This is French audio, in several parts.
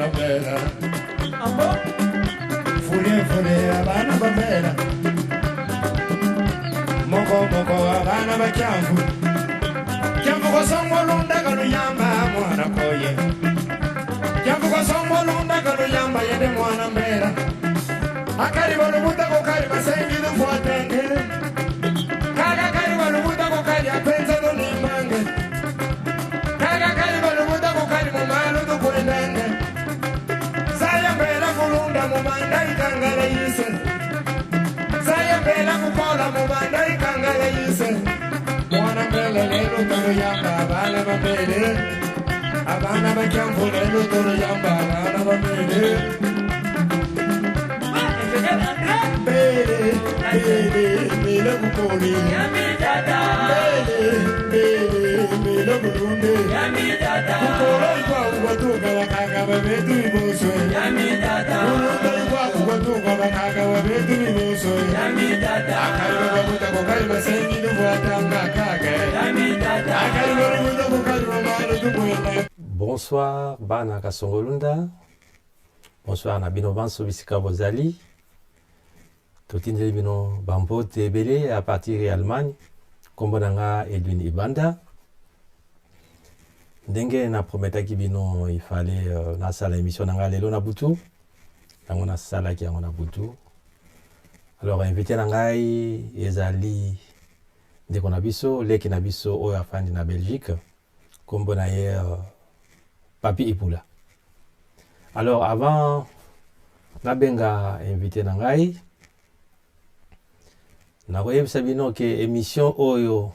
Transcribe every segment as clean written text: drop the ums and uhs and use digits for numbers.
mwana mbela Fule abana bambela Moko abana bachambu Jambu kwa songo lunda kanu yamba mwana koye Jambu kwa songo lunda kanu yamba yede mwana mbela Akari walubuta kukari masengi dufuatenge Kaka kari walubuta kukari apenza doni mange Kaka kari walubuta kukari mumalo dufuendenge Saya mbela kulunda mumanda ikangale yise Saya mbela kukola mumanda ikangale yise Mwana mbele lelo toro yamba abana bambele Abana bachambu lelo toro yamba abana bambele Mele kukoli Mele kulunde Kukolo ikwa kukwatuka wakaka wabetu iboswe Kulunde ikwa kukwatuka wakaka wabetu iboswe Akari wabuta kukari masengi dufuatanga kage Akari wabuta kukari mamalo dufuenda Bonsoir bana kasongolunda. Bonsoir na bino banso bisika bozali. Totindeli bino bambo tebele à partir de Allemagne. Kombo nanga Edwin Ibanda. Ndenge na prometaki bino il fallait na sala émission nanga lelo na butu. Nango na sala ki yango na butu. Alors invité nangai ezali ndeko na biso, leki na biso oyo afandi na Belgique. Kombo na ye Papi Ipula. Alors avant nabenga invité nangai nakoyebisa bino ke émission oyo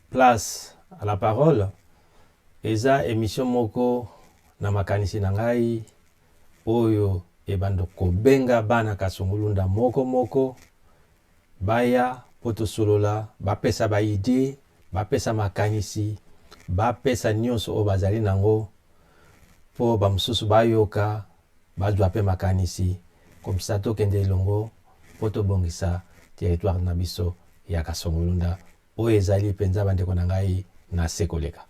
place à la parole eza émission moko na makanisi nangai oyo ebando kobenga bana kasungulunda moko baya poto solola bapesa ba idée bapesa makanisi bapesa nyonso o bazali nango po bamususu bayoka bazwa pe makanisi comme ça tokende elongo po tobongisa territoire na biso ya kasongolunda oyo ezali penza bandeko na ngai na sekoleka.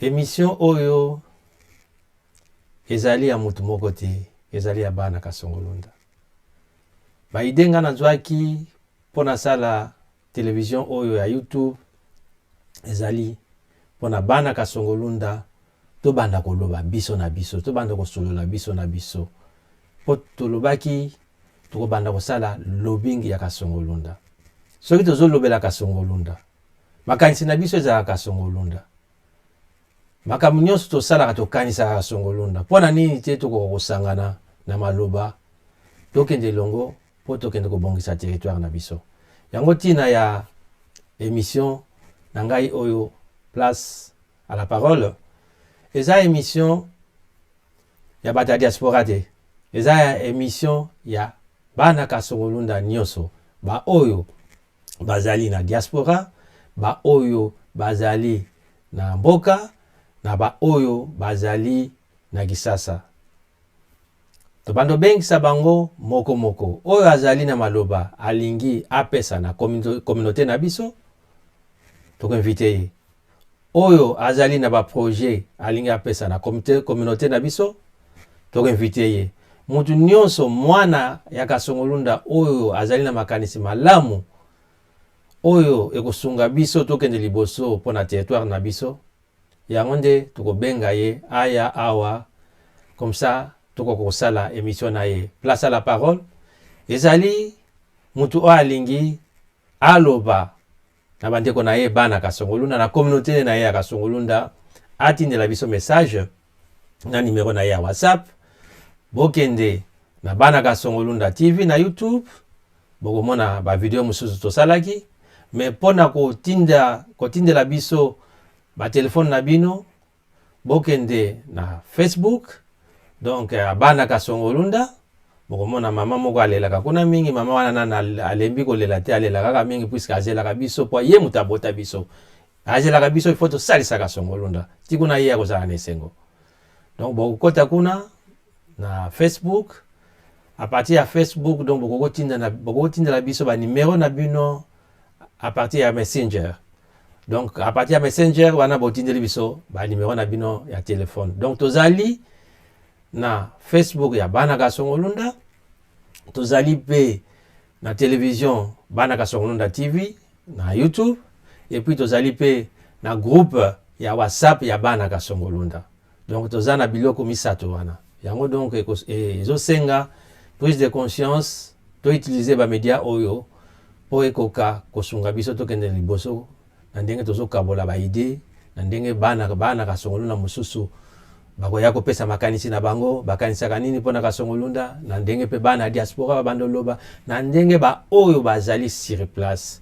Émission oyo ezali ya mutu moko te, ezali ya bana kasongolunda. Baide nga nazwaki po nasala télévision oyo ya YouTube ezali pona bana kasongolunda to banda koloba biso na biso to banda kosolola biso na biso po tolobaki to banda kosala lobbying ya kasongolunda soki tozolobela kasongolunda makanisi na biso ezala kasongolunda makambo nyonso tosalaka tokanisa kasongolunda pona nini te tokokosangana na maloba tokende longo po tokende kobongisa territoire na biso yango tina ya émission nangai oyo place à la parole eza émission ya bata diaspora te eza émission ya bana kasongolunda nyonso ba oyo bazali na diaspora ba oyo bazali na mboka na ba oyo bazali na Kisasa to bando bengisa bango moko oyo azali na maloba alingi apesa na communauté na biso toko invité oyo azali na ba projet alingi apesa na communauté na biso toko invité ye mutu nyonso mwana ya kasongolunda oyo azali na makanisi malamu oyo ekosunga biso tokende liboso pona territoire na biso yango nde tokobenga ye aya awa comme ça tokokosala émission na ye place à la parole ezali mutu oyo alingi aloba na bandeko na ye bana kasongolunda na communauté na ye ya kasongolunda atindela biso message na numéro na ye ya WhatsApp bokende na bana kasongolunda TV na YouTube bokomona ba video mususu tosalaki mais pona kotindela biso ba telefone na bino bokende na Facebook donc bana kasongolunda bokomona mama moko alelaka kuna mingi mama wana na alembi kolela te alela kaka mingi puisque azelaka biso po ye mutabota biso azelaka biso ifoto salisa kasongolunda tikuna ye akozala na esengo donc bokota kuna na Facebook à partir ya Facebook donc bokotinda la biso ba numéro na bino à partir ya Messenger donc à partir ya messenger wana botindeli biso numéro na bino ya téléphone. Donc tozali na Facebook ya bana kasongolunda, tozali pe na télévision bana kasongolunda TV na YouTube, et puis tozali pe na groupe ya WhatsApp ya bana kasongolunda. Donc toza na biloko misato wana yango, donc ezosenga prise de conscience to utiliser ba media oyo po ekoka kosunga biso tokende liboso na ndenge tozokabola ba idée na ndenge bana kasongolunda mosusu bakoya kopesa makanisi na bango bakanisaka nini mpona kasongolunda, na ndenge pe bana diaspora babanda loba na ndenge ba oyo bazali sur place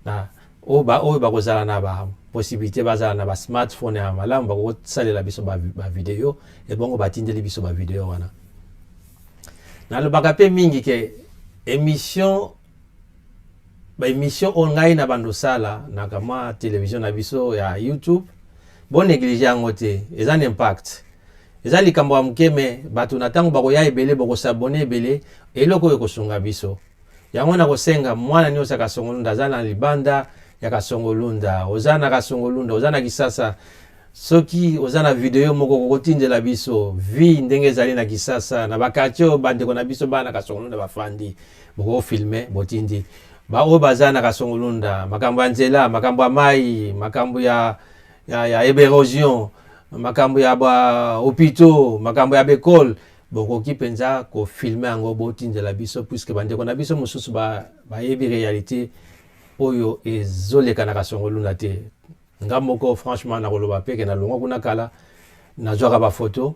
na oyo bakozala na ba possibilité bazala na ba smartphone ya malamu bakosalela biso ba video ebongo batindeli biso ba video wana. Nalobaka pe mingi ke émission oyo ngai na bandosala na kama télévision na biso ya YouTube bon néglige yango te, eza na impact, eza likambo ya moke me bato na ntango bakoya ebele bakosabone ebele eloko oyo kosunga biso yango na kosenga mwana nyonso ya kasongolunda aza na libanda ya kasongolunda, oza na kasongolunda, oza na Kisasa, soki oza na video moko kokotindela biso vi ndenge ezali na Kisasa na bakatio bandeko na biso bana kasongolunda bafandi boko filme botindi ba oyo baza na kasongolunda, makambo ya nzela, makambo ya mai, makambo ya érosion, makambo ya ba hôpitaux, makambo ya bekol, bokoki penza ko filmer yango botindela biso puisque bandeko na biso mosusu ba yebi réalité oyo ezoleka na kasongolunda te. Nga moko franchement na koloba peke na longo kuna kala na zwaka ba photo,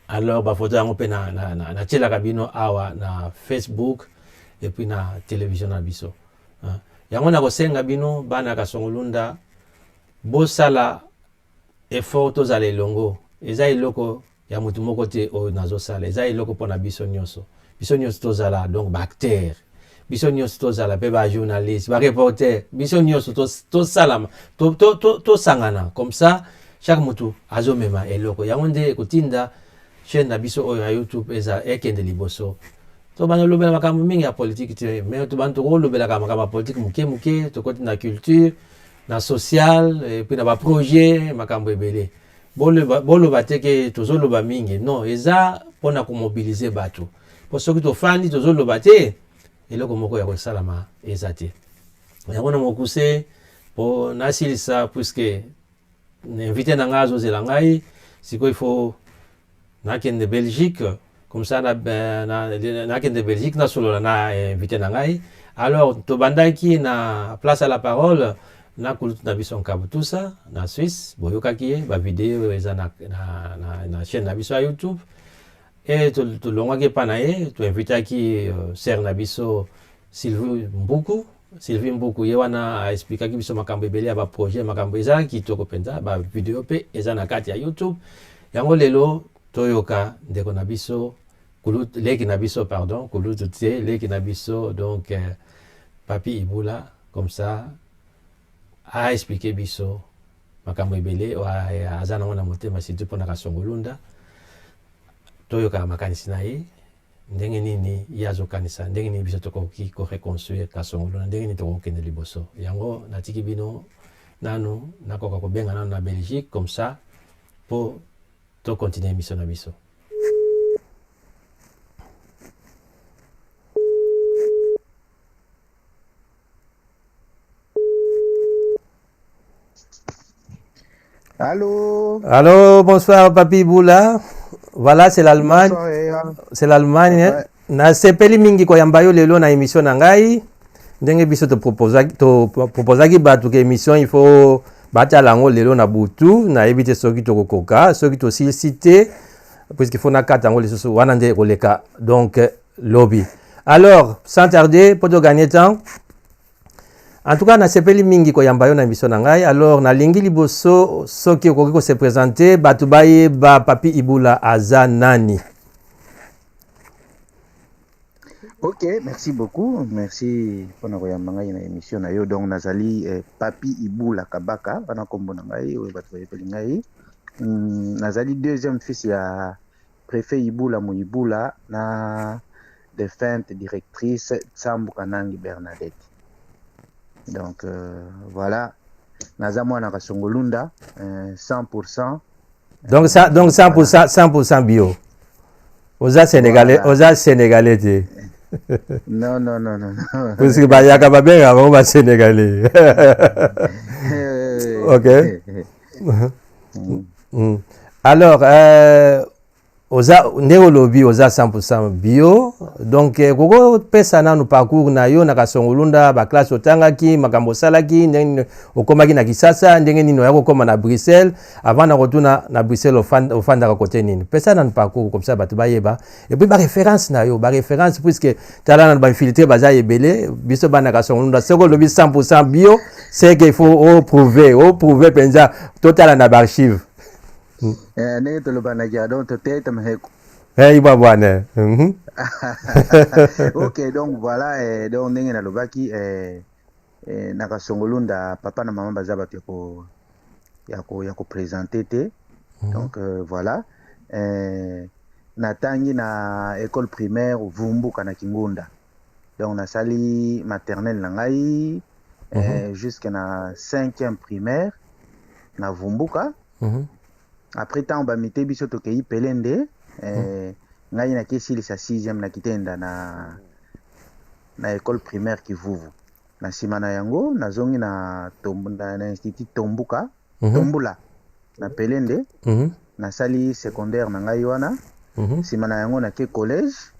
alors ba photo yango pe na tielaka bino awa na Facebook et puis na télévision na biso. Yango na kosenga bino bana kasongolunda bosala effort tozala elongo, eza eloko ya mutu moko te oyo nazosala, eza eloko mpona biso nyonso tozala donc ba acteur, biso nyonso tozala pe ba journaliste, ba reporter, biso nyonso tosalama tosangana comme ça chaque mutu azomema eloko yango nde kotinda chaîne na biso oyo ya YouTube eza ekende liboso. To bana lobela makambo mingi ya politique te, mais to bana to lobela makambo ya politique muke to na culture na social et puis na ba projet makambo ebele boloba te ke tozoloba mingi, non, eza pona ko mobiliser bato po soki to fandi tozoloba te eloko moko ya kosalama eza te. Yango na mokuse po nasilisa puisque invité na nga azozela ngai sikoyo il faut nakende Belgique comme ça nakende Belgique na solola na invité na ngai, alors tobandaki na place à la parole na kulutu na biso nkabu tout ça na Suisse boyokaki ye ba video eza na chaîne na biso ya YouTube et tolongwaki pa na ye to invitaki sœur na biso Sylvie Mbuku ye wana aexplikaki biso makambo ebele ya ba projet makambo eza kitoko penza ba video pe eza na kati ya YouTube. Yango lelo toyoka ndeko na biso kulutu leki na biso pardon kulutu te leki na biso donc Papi Ibula comme ça a expliqué biso makambo ebele aza nango na motema surtout mpona kasongolunda toyoka makanisi na ye ndenge nini ye azokanisa ndenge nini biso tokoki koreconstruire kasongolunda ndenge nini tokokende liboso. Yango natiki bino nanu nakoka kobenga nanu na Belgique comme ça po tokontinue émission na biso. Allô? Allô, bonsoir Papi Ibula. Voilà, c'est l'Allemagne. C'est l'Allemagne. Ouais. Na sepeli mingi ko yamba yo lelo na émission na ngai. Ndenge biso to proposaki batu ke émission il faut bata lango lelo na butu na ebite soki to kokoka, soki to cité puisqu'il faut na kata ngo lesusu wana nde koleka donc lobby. Alors, sans tarder, pour te gagner temps, en tout cas, na sepeli mingi ko yamba yo na émission na ngai. Alors, na lingi liboso soki okoki ko se présenter, batu baye ba Papi Ibula aza nani? Ok, merci beaucoup. Merci pour nous avoir une émission. Donc, nazali Papi Ibula Kabaka, pendant kombo na ngai, ou batu baye ngai. Nazali deuxième fils ya préfet Ibula Moibula na défunte directrice Tsambu Kanangi Bernadette. Donc voilà, naza mwana kasongolunda 100%. Donc 100% bio. Oza sénégalais, Voilà. oza sénégalais te. Non, non, non, non, non. Parce que ba yaka ba benga ba sénégalais. OK. Alors oza neolobi oza 100% bio. Donc koko pesa na no parcours na yo na kasongolunda ba classe otangaki makambo salaki ndenge okomaki na Kisasa ndenge nini ya kokoma na Bruxelles avant na retourna na Bruxelles ofanda ka côté nini pesa na no parcours comme ça batu bayeba et puis ba référence na yo ba référence puisque tala na ba infiltré baza yebele biso bana kasongolunda soko lobi 100% bio c'est qu'il faut prouver penza total na ba archive. Ne tolobanaki donc totete maheko. Iba bwana. Ok, donc voilà, donc ndenge nalobaki na kasongolunda papa na maman baza bato ya ko présenter te. Donc voilà, natangi na école primaire Vumbuka na Kingunda. Donc nasali maternelle na ngai jusqu'à na 5e primaire na Vumbuka. Après temps bamite biso tokei pelende ngai na kesili sa 6e na kitenda na école primaire Kivuvu. Na sima na yango nazongi na institut Tombuka Tombula na pelende na sali secondaire na ngai wana. Sima na yango na ke collège.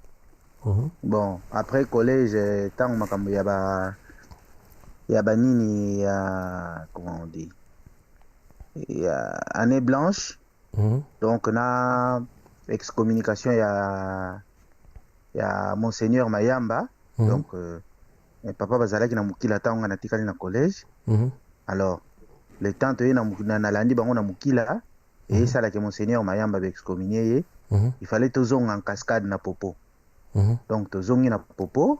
Bon après collège tant makambo ya ba nini ya comment on dit année blanche. Donc na excommunication ya monseigneur Mayamba. Donc papa bazalaki na mukila tanga na tikali na collège. Alors le temps to na landi bango na mukila et ça là que monseigneur Mayamba be excommunié. Il fallait tozonga en cascade na popo. Donc tozongi na popo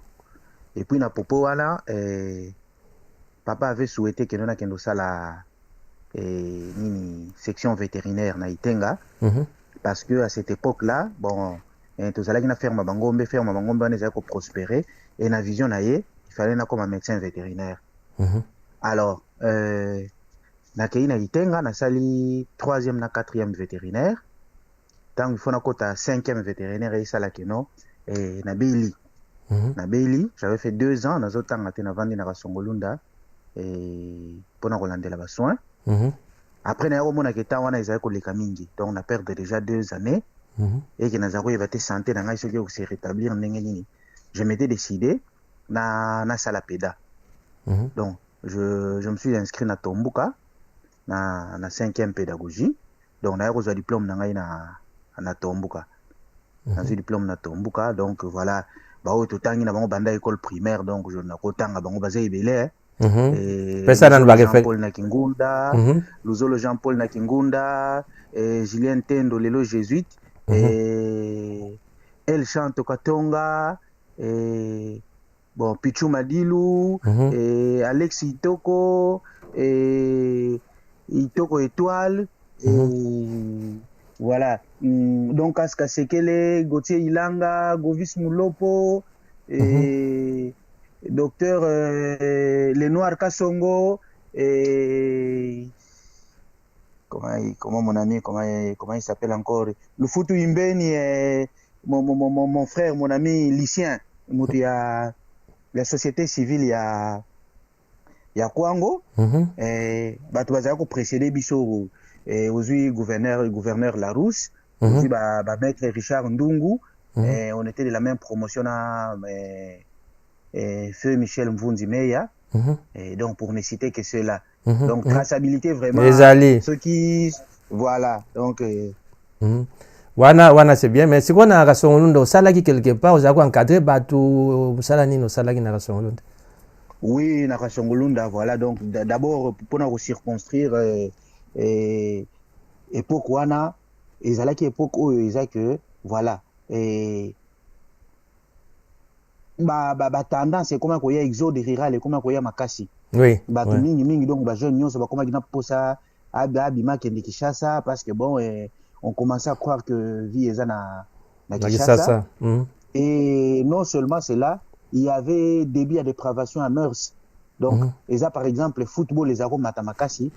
et puis na popo wala papa avait souhaité que nona kendo sala nini section vétérinaire na Itenga parce que à cette époque-là bon tozalaki na ferme bangombe wana ezali ko prospérer et na vision na ye il fallait na comme un médecin vétérinaire. Alors na kei na Itenga na sali 3e na 4e vétérinaire tant il faut na kota 5e vétérinaire et ça la keno na Beli. Na Beli j'avais fait 2 ans na zotanga te na vandi na kasongolunda pona kolandela ba soins. Après na mona keta wana ezali koleka mingi donc on a perdu déjà 2 années et que nazako yebate santé na ngai soki ko se rétablir ndenge nini je m'étais décidé na sala peda. Donc je me suis inscrit na Tombuka na 5e pédagogie donc na ko diplôme na ngai na Tombuka. Na diplôme na Tombuka donc voilà ba o totangi na bango banda école primaire donc je na kotanga bango baza ebele Jean-Paul na Kingunda, Luzolo Jean-Paul na Kingunda, Julien Tendo lelo jésuite, El Chanto Katonga, bon Pichu Madilu, Alex Itoko, Itoko Étoile, voilà. Donc Aska Sekele, Gauthier Ilanga, Govis Mulopo, Docteur Lenoir Kassongo et comment mon ami comment il s'appelle encore Lufutu Imbeni mon frère mon ami Lucien la société civile ya Kwango bato bazala ko précéder biso aujourd'hui gouverneur Larousse aujourd'hui maître Richard Ndungu on était de la même promotion à Feu Michel Mvundi Meya. Et donc pour ne citer que cela. Donc traçabilité vraiment. Ceux qui voilà donc wana c'est bien mais si on a kasongolunda salaki quelque part vous avez encadré bato salani no salaki na kasongolunda. Oui na kasongolunda voilà donc d'abord pour nous circonscrire époque wana ezalaki époque oyo ezaki voilà tendance comment koya exode rural et comment koya makasi oui bato mingi donc ba jeunes nyonso ba komaki na posa abima kende Kinshasa parce que bon on commençait à croire que vie est na Kinshasa. Et non seulement cela il y avait début à dépravation à mœurs Donc eza par exemple football ezako matamakasi,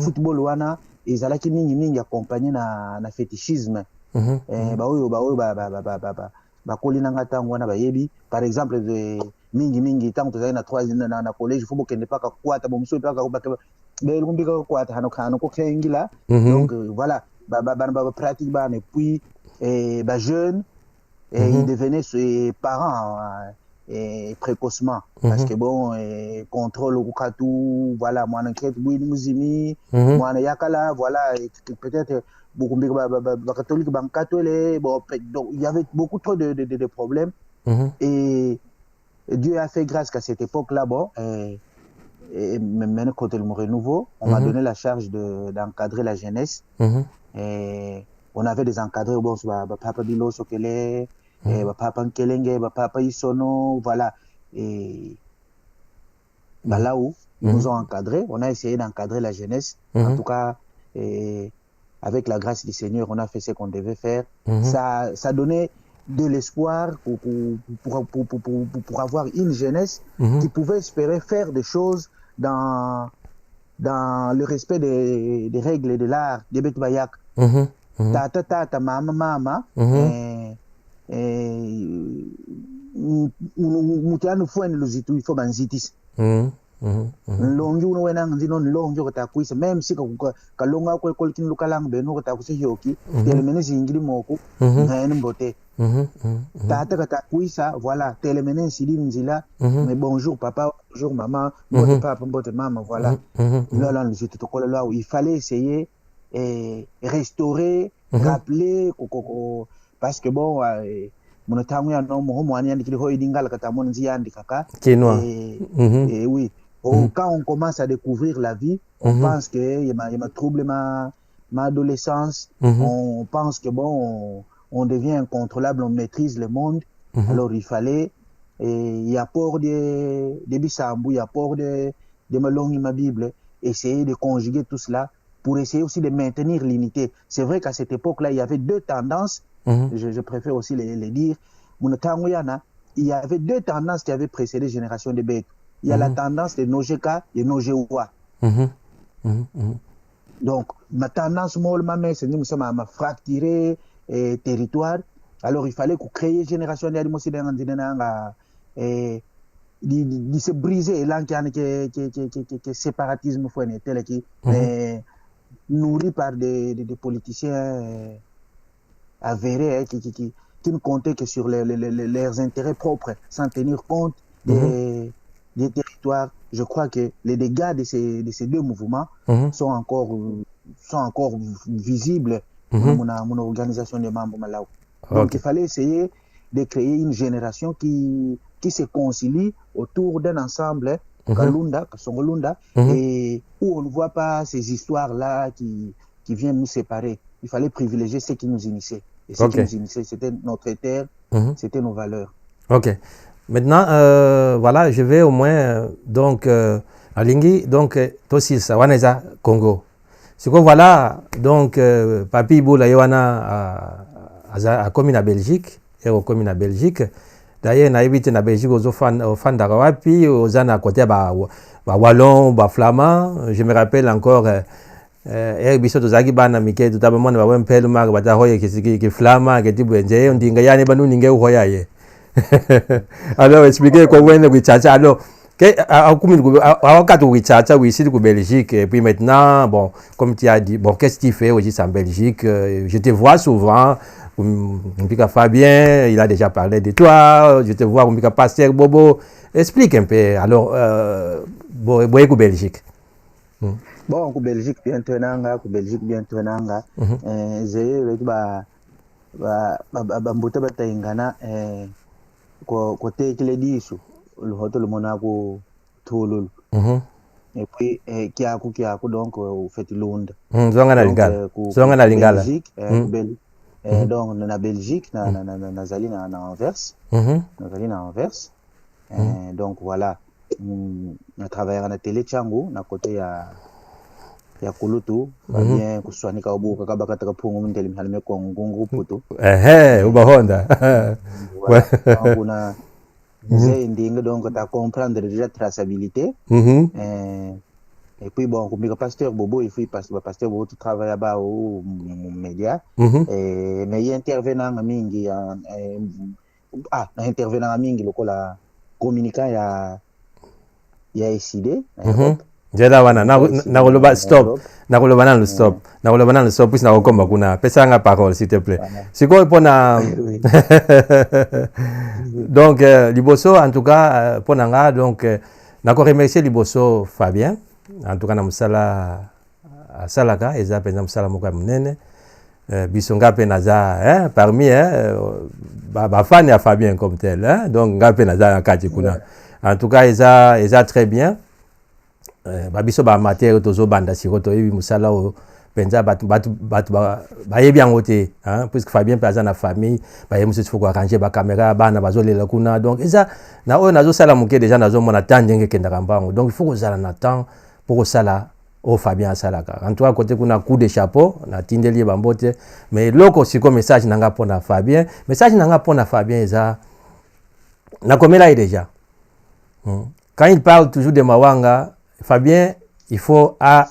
football wana ezalaki mingi accompagné na fétichisme. Ba oyo bakolina ntango wana bayebi par exemple mingi ntango tozali na 3 na collège faut bokende paka kwata bomuso paka belumbika kwata hano ko kengila. Donc voilà ba pratique ba et puis ba jeune ils devenaient parents précocement parce que bon contrôle au katu voilà moi enquête oui muzimi moi yakala voilà peut-être beaucoup de catholiques catholiques bon donc il y avait beaucoup trop de problèmes et Dieu a fait grâce qu'à cette époque-là bon et maintenant quand le renouveau on m'a donné la charge d'encadrer la jeunesse et on avait des encadreurs bon papa Bilo Sokele papa Nkelenge papa Isono voilà et là où ils nous ont encadrés on a essayé d'encadrer la jeunesse en tout cas avec la grâce du Seigneur on a fait ce qu'on devait faire ça donnait de l'espoir pour avoir une jeunesse qui pouvait espérer faire des choses dans le respect des règles de l'art des bêtes bayak tata mama mutiano fuene luzitu ifo banzitis longi uno wena ngino longi ko takuisa même si ka longa ko kolkin lukalang beno ko takuisa yoki telemene zingiri moko ngene mbote tata ka takuisa voilà telemene sidi nzila mais bonjour papa bonjour maman mbote papa mbote maman voilà là luzitu to kola là il fallait essayer et restaurer rappeler parce que bon mon tangu ya no mo mwani andikili ho idingala kata mon nzi andikaka et oui quand on commence à découvrir la vie on pense que il y a trouble ma adolescence on pense que bon on devient incontrôlable on maîtrise le monde alors il fallait il y a port de bisambu il y a port de malongi ma bible essayer de conjuguer tout cela pour essayer aussi de maintenir l'unité. C'est vrai qu'à cette époque-là, il y avait deux tendances, je préfère aussi les dire. Il y avait deux tendances qui avaient précédé la génération de bêtes. Il y a la tendance de Nojeka et Nojewa. Donc, ma tendance, c'est nous sommes à fracturer territoire. Alors, il fallait qu'on crée une génération de de se briser là que séparatisme tel qui nourri par des politiciens avérés qui ne comptaient que sur leurs intérêts propres sans tenir compte des territoires. Je crois que les dégâts de ces deux mouvements sont encore visibles dans mon organisation de membres Malawi. Donc il fallait essayer de créer une génération qui se concilie autour d'un ensemble Kalunda, Kasongolunda, et où on ne voit pas ces histoires-là qui viennent nous séparer. Il fallait privilégier ce qui nous initiait. Et ce qui nous initiait, c'était notre terre, c'était nos valeurs. Ok. Maintenant, voilà, je vais au moins, donc, à Lingui, donc, Tosis, Waneza, Congo. Ce que voilà, donc, Papi Iboula Yoana a commis la Belgique, et au commis la Belgique. D'ailleurs, na évité na Belgique aux fans d'Arawapi, aux ans à côté ba wallon, ba flamand. Je me rappelle encore biso tozaki bana mike tutabamona ba wempeluma ba tahoye ki flamand ki tibwenje ndinga yani banu ninge uhoya ye. Alors expliquer quoi wene kuchacha alors que wakati kuchacha ici au Belgique et puis maintenant bon comme tu as dit bon qu'est-ce que tu fais aussi en Belgique je te vois souvent Mbika Fabien, il a déjà parlé de toi. Je te vois, Mbika Pasteur Bobo. Explique un peu. Alors, Boyeko Belgique. Bon, au Belgique, bien tenanga, Belgique, bien tenanga. J'ai bambuta bataingana, côté qui le dit, le hôtel Monaco, Toulouse. Et puis, Kiaku, donc, au fait Londres. Zongana Lingala. Belgique, donc na Belgique nazali na Anvers nazali na Anvers donc voilà na travailler na télé changu na côté ya Kulutu bien kuswanika ubuka kabaka takapungu mndeli mhalime kwa ngungu putu uba Honda J'ai une donc à comprendre déjà traçabilité. Et puis bon, comme le pasteur Bobo, il faut le pasteur Bobo, tu travailles là-bas au média. Mais il intervenant à mingi intervenant à mingi le la communicant il y a décidé en Europe. Jeda wana na stop na kulobana le stop na kulobana le stop puis na kokomba kuna pesa nga parole s'il te plaît siko pona donc liboso en tout cas pona nga donc na ko remercier liboso Fabien en tout cas na musala asalaka eza penza musala moko munene biso nga pe naza parmi ba fan ya Fabien comme tel donc nga pe naza kati kuna en tout cas eza très bien babiso ba amateur tozo banda siko to yebi musala o penza batu bayebi yango te puisque Fabien penza na famille baye musu faut arranger ba caméra bana bazolela kuna donc eza na oyo nazo sala muke déjà nazo mona temps ndenge kenda kambango donc il faut kozala na temps pour sala o Fabien asalaka en tout cas côté kuna coup de chapeau na tindeli bambote mais loko siko message nanga pona Fabien message nanga pona Fabien eza na komela déjà quand il parle toujours de Mawanga Fabien, il faut à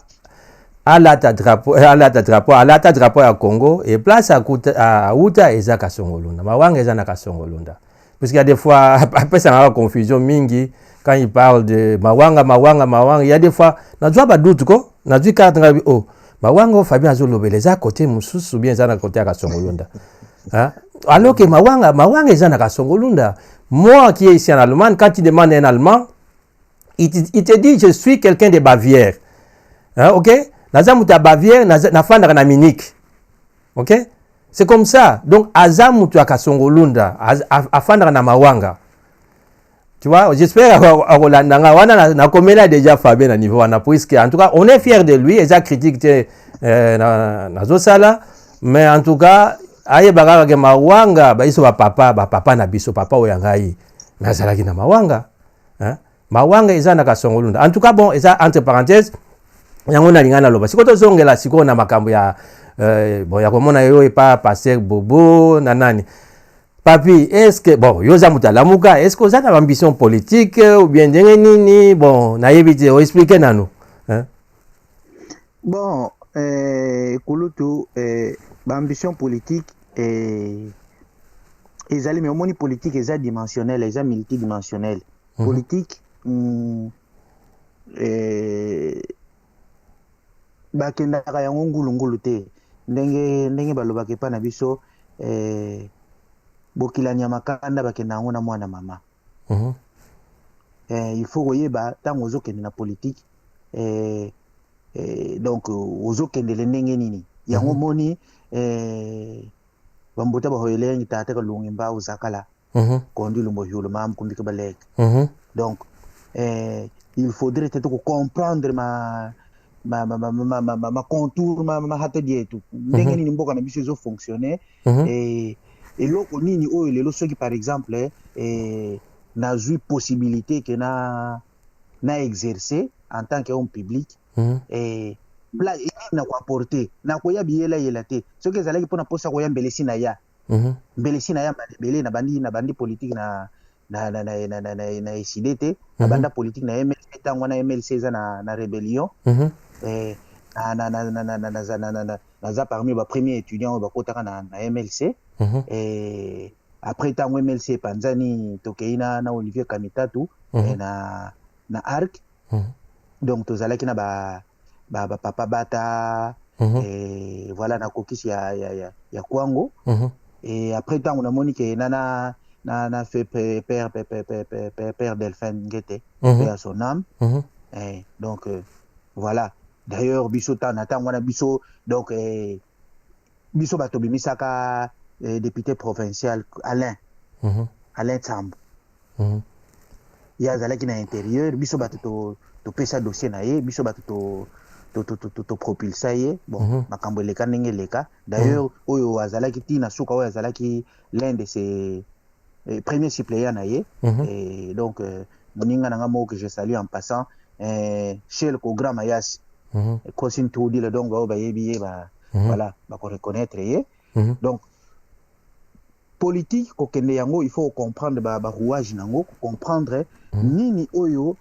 la drapeau à Congo et place à Outa et Zaka Songolunda. Mawanga et Zaka Songolunda. Parce qu'il y a des fois, après ça a confusion mingi quand il parle de Mawanga, il y a des fois, n'a pas doute quoi, n'a dit carte oh Mawanga Fabien Azolo beleza côté mususu ou bien Zana côté à Songolunda. Alors que Mawanga et Zaka Songolunda. Moi qui est ici en Allemagne, quand tu demandes un Allemand il te dit je suis quelqu'un de Bavière. OK? Nazamuta Bavière, na fandra na Munich. OK? C'est comme ça. Donc azamutu akasongolunda, afandra na Mawanga. Tu vois, j'espère Rolandanga wana na komela déjà Fabien à niveau wana puisque en tout cas on est fier de lui, et ça critique na zosala, mais en tout cas aye bagara ke Mawanga ba iso ba papa na biso papa oyangai. Mais azalaki na Mawanga. Mawanga eza na kasongolunda. En tout cas bon, eza entre parenthèses, yango na lingana loba. Siko tozongela siko na makambo ya bon ya komona yo epa passer Bobo na nani. Papi, est-ce que bon, yo za mutalamuka, est-ce que vous avez une ambition politique ou bien ndenge nini? Bon, na yebite o expliquer nanu. Bon, kulutu ambition politique ezali mais omoni politique eza dimensionnel, eza multidimensionnel. Politique bakendaka yango ngulungulu te ndenge balobaka epa na biso bokilani ya makanda bakenda yango na mwana mama. Il faut koyeba ntango ozokende na politique donc ozokendele ndenge nini yango moni bambota bahoyelengi tata kalungi mba uzakala kondi lumbo hyulu mam kumbika balek. Donc il faudrait peut-être comprendre ma contour ma hata dietu ndenge nini mboka na biso zo fonctionner et loko nini oyo lelo soki par exemple na zui possibilité que na exercer en tant qu'homme public la na ko apporter na ko ya biela yela te soki ezalaki pona posa ko ya mbelesi na ya mbelesi na ya mbele na bandi politique na SIDT na banda politique na MLC tango na MLC eza na rébellion naza parmi ba premiers étudiants ba kotaka na MLC et après tango MLC panzani tokeina na Olivier Kamitatu na ARC donc tozalaki na ba papa bata et voilà na kokisi ya Kwango et après tango na monique na fait père Delphine Ngete à son âme et donc voilà d'ailleurs biso tana wana biso donc biso bato bimisaka député provincial Alain Tsambo ya zalaki na intérieur biso bato to pesa dossier na ye biso bato to propulsa ye bon makambo leka ndenge leka d'ailleurs oyo azalaki tina suka oyo azalaki l'un de ses premiers suppléants na ye et donc moninga nanga moko que je salue en passant chez le grand Mayas Kosin Toudi le donc ba yebi ba voilà ba ko reconnaître ye donc politique kokende yango il faut comprendre ba rouage nango comprendre nini oyo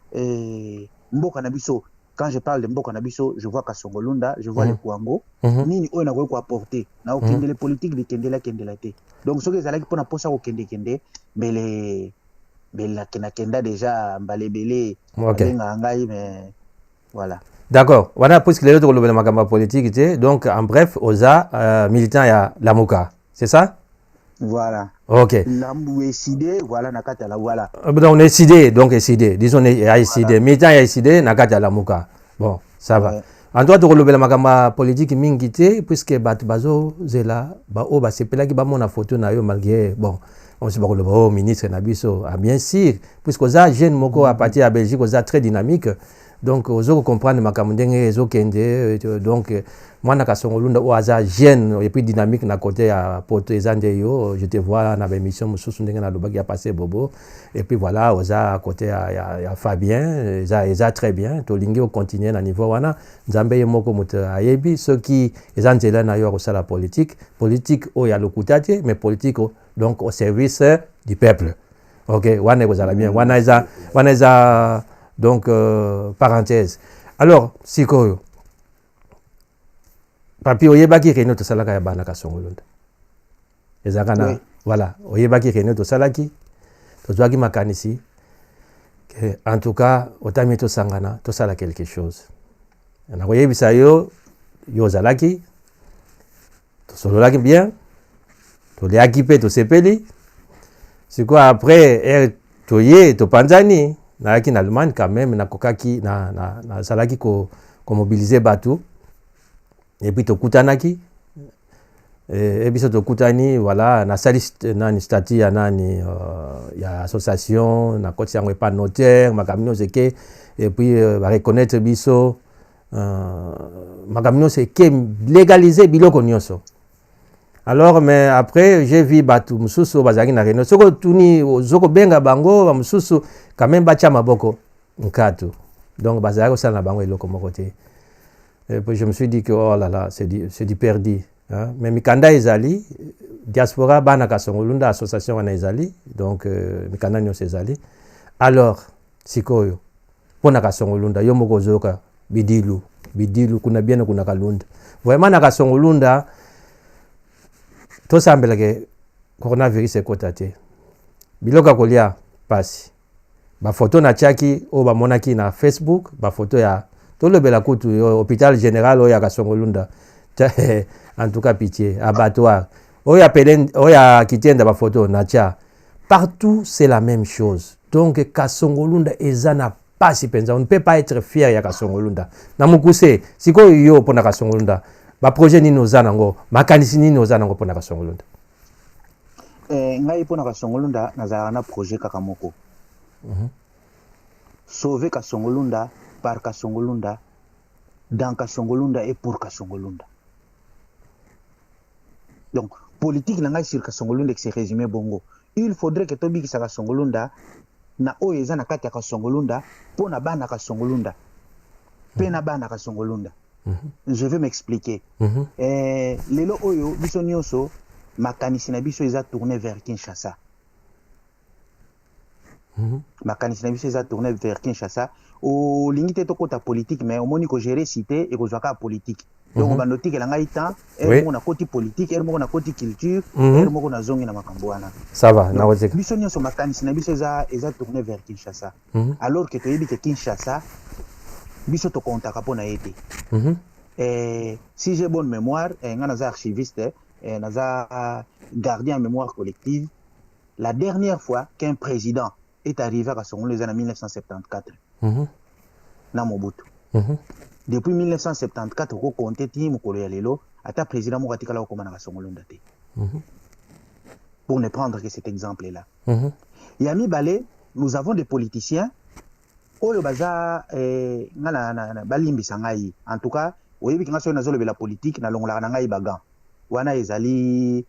mboka na biso. Quand je parle de mboka na biso, je vois Kasongolunda, je vois les Kwango, nini oyo na ko apporter na okende les politiques de kendela te. Donc ce que ezalaki pona posa ko kende mais la kenda déjà mbalebele benga ngai mais voilà. D'accord. Voilà puisque les autres le magamba politique donc en bref oza militant ya Lamuka, c'est ça? Voilà. OK. Lambu SID, voilà nakata la voilà. Donc on est SID, donc SID. Disons on est SID. Militant ya SID nakata la Muka. Bon, ça va. En toi to le magamba politique mingité puisque bazo zela ba o ba sepela ki ba mona photo na yo malgré bon on se parle au ministre Nabiso ah bien sûr puisque ça jeune moko à partir à Belgique ça très dynamique donc aux autres comprendre makambo ndenge ezokende donc moi na Kasongolunda o aza jeune et puis dynamique na côté à poto ezande yo je te vois na émission mususu ndenge na lobaki a passé bobo et puis voilà oza à côté à Fabien eza très bien to lingi au continuer na niveau wana nzambe moko moto ayebi ceux qui ezanzela na yo ko la politique o ya lokutate mais politique donc au service du peuple. OK, wana kozala bien wana eza donc parenthèse. Alors sikoyo papi oyebaki réunion to salaka ya bana Kasongolunda ezakana voilà oyebaki réunion to salaki to zwaki makanisi que en tout cas otami to sangana to sala quelque chose na oyebisa yo zalaki to sololaki bien to liaki pe to sepeli sikoyo après to panzani na ki na Allemagne quand même na kokaki na salaki ko mobiliser bateau et puis to kutanaki et puis to kutani voilà na saliste nani statut ya nani ya association na koti yango pas notaire makamino zeke et puis va reconnaître biso makamino c'est que légaliser biloko nyonso. Alors mais après j'ai vu batu mususu bazaki na reno soko tuni zoko benga bango ba mususu quand même bacha maboko nkatu donc bazaki osala na bango eloko moko te. Et puis je me suis dit que oh là là c'est du perdu hein? Mais mikanda ezali diaspora bana Kasongolunda association wana ezali donc mikanda nyonso ezali. Alors sikoyo pona Kasongolunda yo moko zoka bidilu kuna bien kuna Kalunda vraiment na Kasongolunda to sambela ke coronavirus ekotate biloka kolia pasi ba photo na chaki o ba monaki na Facebook ba photo ya to lebela kutu hôpital général o ya Kasongolunda en tout cas pitié abattoir o ya pelen o ya kitenda ba photo na cha partout c'est la même chose donc Kasongolunda ezana pasi penza on ne peut pas être fier ya Kasongolunda na mukuse siko yo pona Kasongolunda ba projet ni nozana ngo makanisi ni nozana ngo pona Kasongolunda ngai pona Kasongolunda nazala na projet kaka moko sauver Kasongolunda par Kasongolunda dans Kasongolunda et pour Kasongolunda. Donc politique na ngai sur Kasongolunda que c'est résumé bongo il faudrait que tobi ki Kasongolunda na oyo eza na kati ya Kasongolunda pona bana Kasongolunda pena bana Kasongolunda. Je vais m'expliquer. Lelo oyo biso nyonso makanisi na biso eza tourné vers Kinshasa. Makanisi na biso eza tourné vers Kinshasa. O lingite to kota politique mais omoni ko gérer cité et ko zwaka politique. Donc ba notique la ngai temps et mo na côté politique et mo na côté culture et mo na zongi na makambo wana. Ça va na wozeka. Biso nyonso makanisi na biso eza tourné vers Kinshasa. Alors que to yebi que Kinshasa biso to kontaka pona été. Si j'ai bonne mémoire, naza archiviste, naza gardien en mémoire collective, la dernière fois qu'un président est arrivé à Kasongolunda en 1974, na Mobutu. Depuis 1974, on compte ti mukolo ya lelo, ata président mo katikala ko na Kasongolunda te. Pour ne prendre que cet exemple-là. Yami Balé, nous avons des politiciens oyo baza na balimbisa ngai en tout cas oyebi kinga so nazolo la politique na longola na ngai bagan wana ezali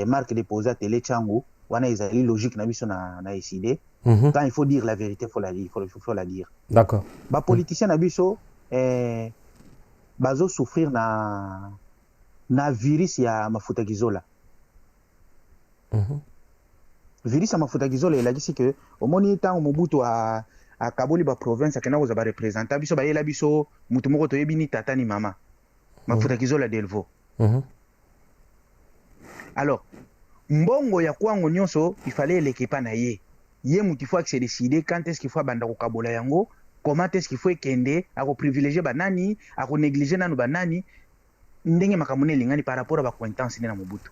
marque déposée télé changu wana ezali logique na biso na SID quand il faut dire la vérité faut la dire d'accord ba politicien na biso bazo souffrir na virus ya mafuta kizola Virisa mafuta kizola elakisi que omoni ntango Mobutu akaboli ba province akenda kozwa ba representant biso bayela biso mutu moko toyebi ni tata ni mama mafuta kizola Delvaux. Alors mbongo ya kwango nyonso il fallait eleke pa na ye mutu faut se décider quand est-ce qu'il faut banda ko kabola yango, comment est-ce qu'il faut ekende ako privilégier banani ako négliger nanu banani ndenge makambo elingani par rapport à ba acquaintance na Mobutu.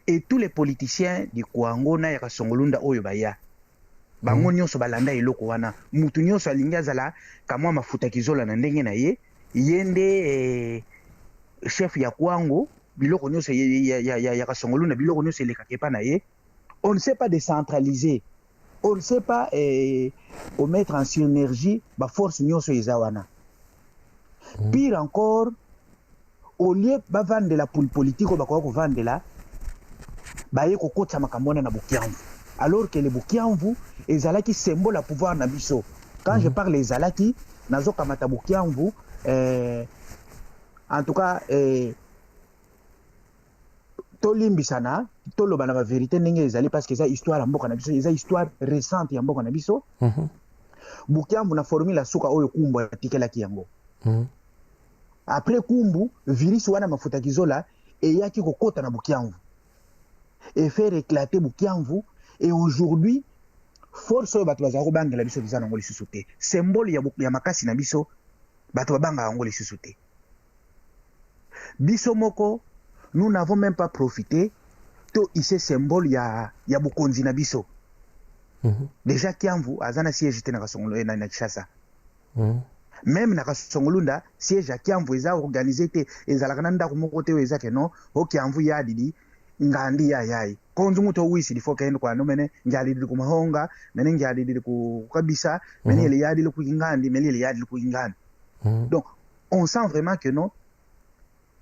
Et tous les politiciens du Kwango na ya Kasongolunda oyo baya bango nyonso balanda eloko wana mutu nyonso alingi azala kamwa mafuta kizola na ndenge na ye yende chef ya Kwango biloko nyonso ya Kasongolunda biloko nyonso elekaka pa na ye. On ne sait pas décentraliser, on ne sait pas mettre en synergie ba force nyonso eza wana. Pire encore, au lieu ba vendre la politique ou ba ko vendre la baye kokota makambo na Bukiamvu, alors que le Bukiamvu ezalaki symbole à pouvoir na biso. Quand je parle ezalaki nazo kamata Bukiamvu en tout cas tolimbisana toloba na ba vérité ndenge ezali parce que eza histoire ya mboka na biso, eza histoire récente ya mboka na biso. Bukiamvu na formule la suka oyo Kumbu atikelaki yango. Après Kumbu virus wana mafuta kizola eyaki kokota na Bukiamvu et faire éclater Bukiamvu, et aujourd'hui force oyo bato bazako bangela biso biza nango lisusu te, symbole ya makasi na biso bato babanga yango lisusu te. Biso moko nous n'avons même pas profité to ise symbole ya bokonzi na biso. Déjà Kiamvu azana siège te na Kasongolo na Kinshasa. Même na Kasongolunda siège ya Kiamvu eza organisé te ezalaka na ndako moko te eza ke non o Kiamvu ya didi ngandi ya yai konzu muto wisi di foka endo kwa no mene ngali di ku mahonga mene ngali di ku kabisa mene ile yadi ku ngandi mene ile yadi ku ngandi. Donc on sent vraiment que non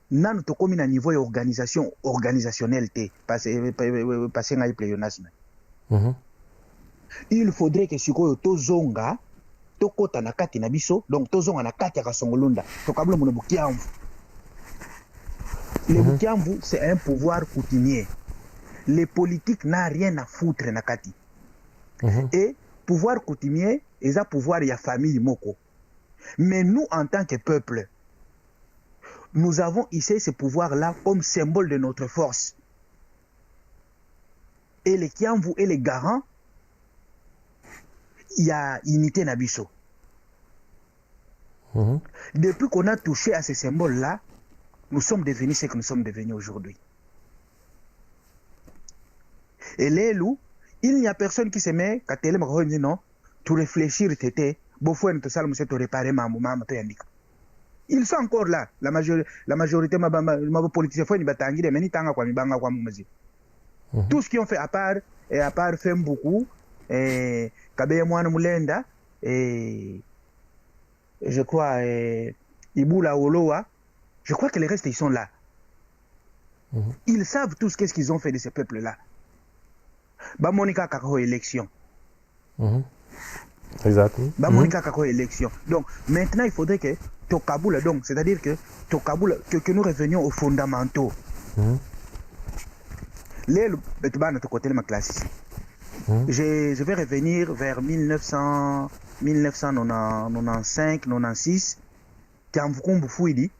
nanu to komi na niveau organisation organisationnelle te passer ngai pléonasme. Il faudrait que sikoyo tozonga tokota na kati na biso, donc tozonga na kati ya Kasongolunda tokabula mo Bukiamvu. Le Bukiamvu, c'est un pouvoir coutumier. Les politiques n'ont rien à foutre na kati. Et pouvoir coutumier, c'est un pouvoir ya famille moko. Mais nous, en tant que peuple, nous avons ici ce pouvoir-là comme symbole de notre force. Et les Kiamvu et les garants, il y a unité na biso. Depuis qu'on a touché à ce symbole-là, nous sommes devenus ce que nous sommes devenus aujourd'hui. Et l'élu, il n'y a personne qui se met, quand elle me dit non, tout réfléchir, t'étais, beaufouin, tout ça, monsieur, te réparer, maman, te indique. Ils sont encore là, la majorité, ma politicien, faut une bataille, mais ni tanga kwa mibanga kwa mumazi. Tout ce qu'ils ont fait, à part faire beaucoup, Kabeye Mwana Mulenda, et je crois, Iboula Olowa, je crois que les restes, ils sont là. Ils savent tous qu'est-ce qu'ils ont fait de ces peuples-là. Monica Kako élection. Exactement. Monica Kako élection. Donc, maintenant, il faudrait que Tokaboula, donc, c'est-à-dire que Tokaboula, que nous revenions aux fondamentaux. Les Betubana, de côté de ma classe ici. Je vais revenir vers 1995, 96, Kiamvukumbu Fouidi.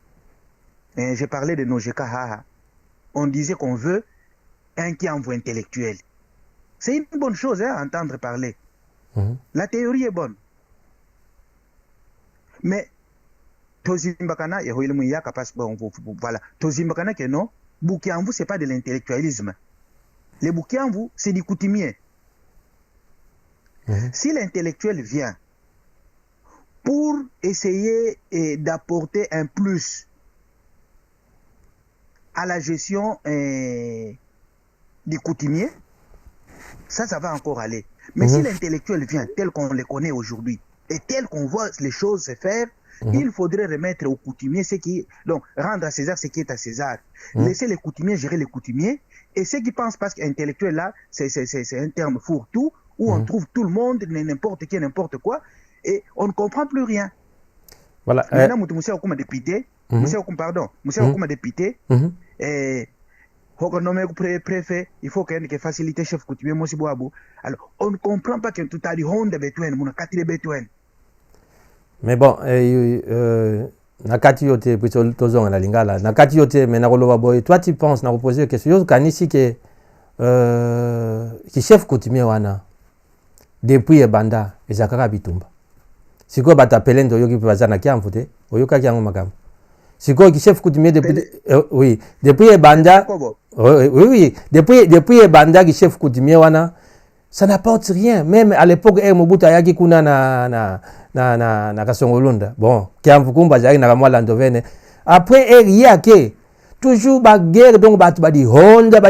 J'ai parlé de Nojeka. On disait qu'on veut un Kiamvu intellectuel. C'est une bonne chose, hein, entendre parler. La théorie est bonne. Mais Tozimbakana, voilà. Tozimbakana que non, Bukiamvu, ce n'est pas de l'intellectualisme. Les Bukiamvu, c'est du coutumier. Si l'intellectuel vient pour essayer d'apporter un plus à la gestion des coutumiers, ça va encore aller. Mais si l'intellectuel vient tel qu'on le connaît aujourd'hui et tel qu'on voit les choses se faire, il faudrait remettre aux coutumiers ce qui... Donc, rendre à César ce qui est à César. Laisser les coutumiers gérer les coutumiers. Et ceux qui pensent parce qu'intellectuel là, c'est un terme fourre-tout, où on trouve tout le monde, n'importe qui, n'importe quoi, et on ne comprend plus rien. Voilà. Maintenant, Moussa Okuma député, Moussa Okuma député, Hoko nommé préfet, il faut qu'il y ait une facilité chef coutumier Mosi Boabou. Alors, on ne comprend pas que tout a dit honte de Betwen, mon akati Betwen. Mais bon, nakati yote plutôt tozonga na lingala. Nakati yote mais nakoloba boy. Toi tu penses na reposer question yo kanisi que ki chef coutumier wana depuis ebanda ezakaka bitumba. Siko batapele ndo yoki bazana kiamfu te. Oyoka kiango makambo. Siko ki chef coutumier depuis oui, depuis ebanda oui, depuis ebanda ki chef coutumier wana ça n'apporte rien. Même à l'époque Mobutu ayaki kuna na Kasongolunda. Bon, kiamfu kumba zaki na kamwa landovene. Après yake toujours ba guerre donc badi honda.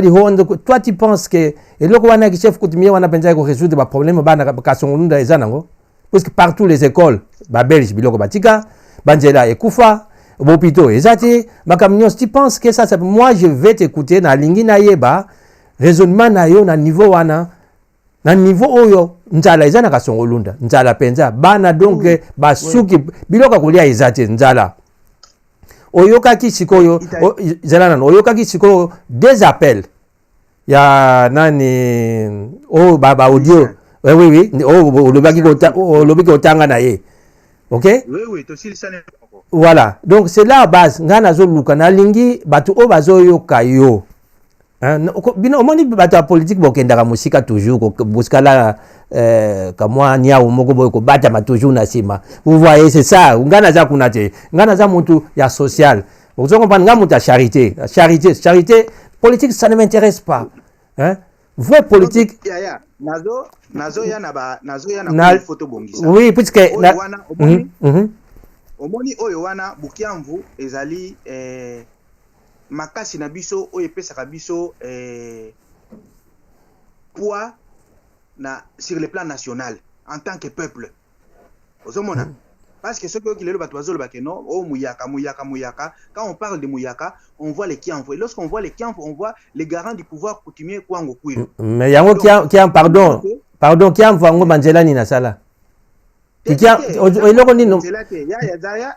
Toi tu penses que et loko wana ki chef coutumier wana penza ko résoudre ba problème bana Kasongolunda ezanango parce que partout les écoles ba belge biloko batika banjela ekufa bopito ezati makamnyo. Tu penses que ça moi je vais t'écouter na lingi na yeba raisonnement na yo na niveau wana na niveau oyo nzala ezana Kasongolunda nzala penza bana donc basuki biloko kolia ezati nzala oyoka ki sikoyo zalana oyoka ki sikoyo des appels ya nani baba audio oui olobaki otanga na ye OK oui to sili sana. Voilà, donc c'est là base ngana zo luka na lingi batu o bazo yoka yo bino omoni bato ya politique bokendaka musika toujours boskala kamwa niao moko boy ko batama toujours na sima. Vous voyez, c'est ça ngana za kuna te ngana za mutu ya social. Vous comprenez nga mutu ya charité politique ça ne m'intéresse pas hein. Vraie politique nazo ya na photo bongisa oui puisque omoni oyo wana Bukiamvu ezali makasi na biso oyo epesaka biso poids sur le plan national en tant que peuple ozomona parce que ce que lelo bato bazolo bakeno muyaka quand on parle de muyaka on voit les Kiamvu et lorsqu'on voit les Kiamvu on voit les garants du pouvoir coutumier kwango kwilu mais yango pardon Kiamvu ngo banjela ni na sala eloko nino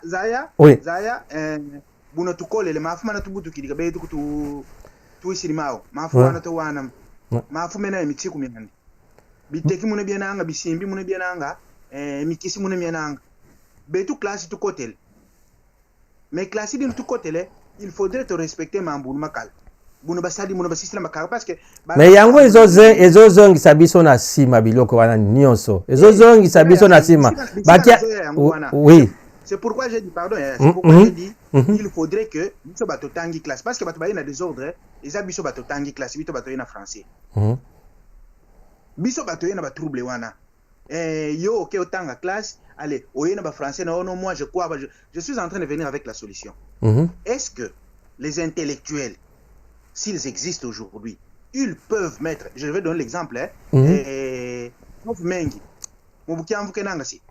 zaya buno tukolele mafu mana tubutu kidika be tu isirimao mafu wana to wana mafu mena emitiku minani biteki mune bienanga bisimbi mune bienanga mikisi mune bienanga be tu classe tu kotel mais classe din tu kotel il faudrait te respecter mambunu makal buno basadi buno basisila makara parce que mais yango ezozongi sabiso na sima biloko wana nyonso ezozongi sabiso na sima bakia oui. C'est pourquoi j'ai dit, pardon, c'est pourquoi j'ai dit, il faudrait que biso bato tangi classe parce que bato ba na désordre, les biso bato tangi classe, biso bato na français. Biso bato na ba trouble wana. Yo OK otanga classe, allez, oyena ba français non moi je crois je suis en train de venir avec la solution. Est-ce que les intellectuels s'ils existent aujourd'hui, ils peuvent mettre, je vais donner l'exemple Prof Mengi. Mobukiamvu kenanga si.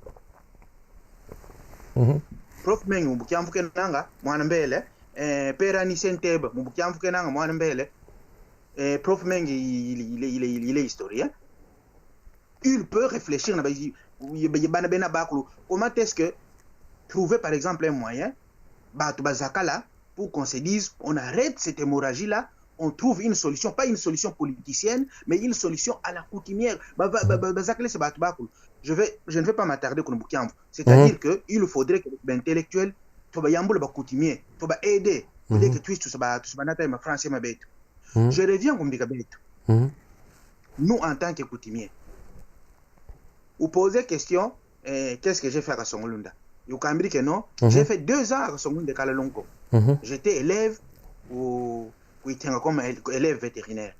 Prof Mengi Mobukiamvu kenanga mwana mbele Pera ni Senteba Mobukiamvu kenanga mwana mbele Prof Mengi il est historien. Il peut réfléchir comment est-ce que trouver par exemple un moyen pour qu'on se dise on arrête cette hémorragie là, on trouve une solution, pas une solution politicienne mais une solution à la coutumière. Je ne vais pas m'attarder sur le Bukiamvu. C'est-à-dire qu'il faudrait que les intellectuels soient coutumiers, soient aidés pour que tu sois français ma bête. Je reviens comme des bêtes. Nous en tant que coutumiers, vous posez question, qu'est-ce que j'ai fait à Kasongolunda? Vous avez dit que non, j'ai fait 2 ans à Kasongolunda de Kalalonko. J'étais élève comme élève vétérinaire.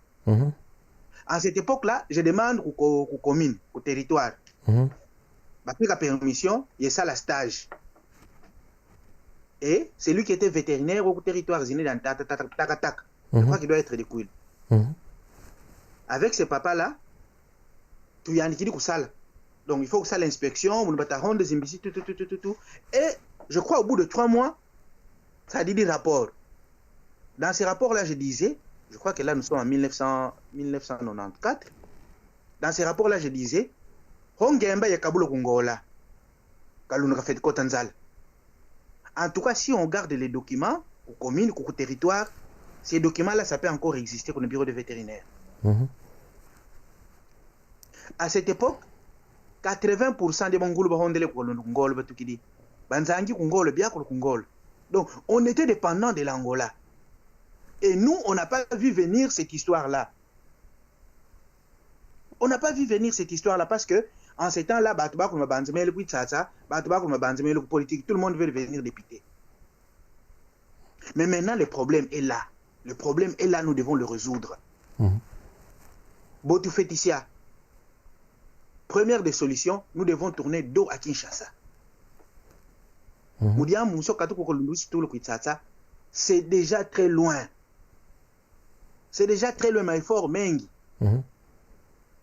À cette époque-là, je demande aux communes, au territoire, après la permission, il y a ça la stage. Et c'est lui qui était vétérinaire au territoire, il est dans Takatak. Je crois qu'il doit être de Kouil. Avec ce papa-là, tu y as un qui salle. Donc il faut que ça l'inspection, on va rendre des imbéciles, tout. Et je crois au bout de 3 mois, ça a dit des rapports. Dans ces rapports-là, je disais, je crois que là nous sommes en 1994. Dans ces rapports-là, je disais, Hongemba Yakabulo Kongola, Kalunga fait Kotanzal. En tout cas, si on garde les documents, aux communes, au territoire, ces documents-là, ça peut encore exister pour le bureau de vétérinaire. À cette époque, 80% des Mongols donc on était dépendant de l'Angola. Et nous, on n'a pas vu venir cette histoire-là. On n'a pas vu venir cette histoire-là parce que en ces temps-là, tout le monde veut devenir député. Mais maintenant, le problème est là. Le problème est là, nous devons le résoudre. Botouféticia. Première des solutions, nous devons tourner dos à Kinshasa. C'est déjà très loin. C'est déjà très loin, mais fort Mengi.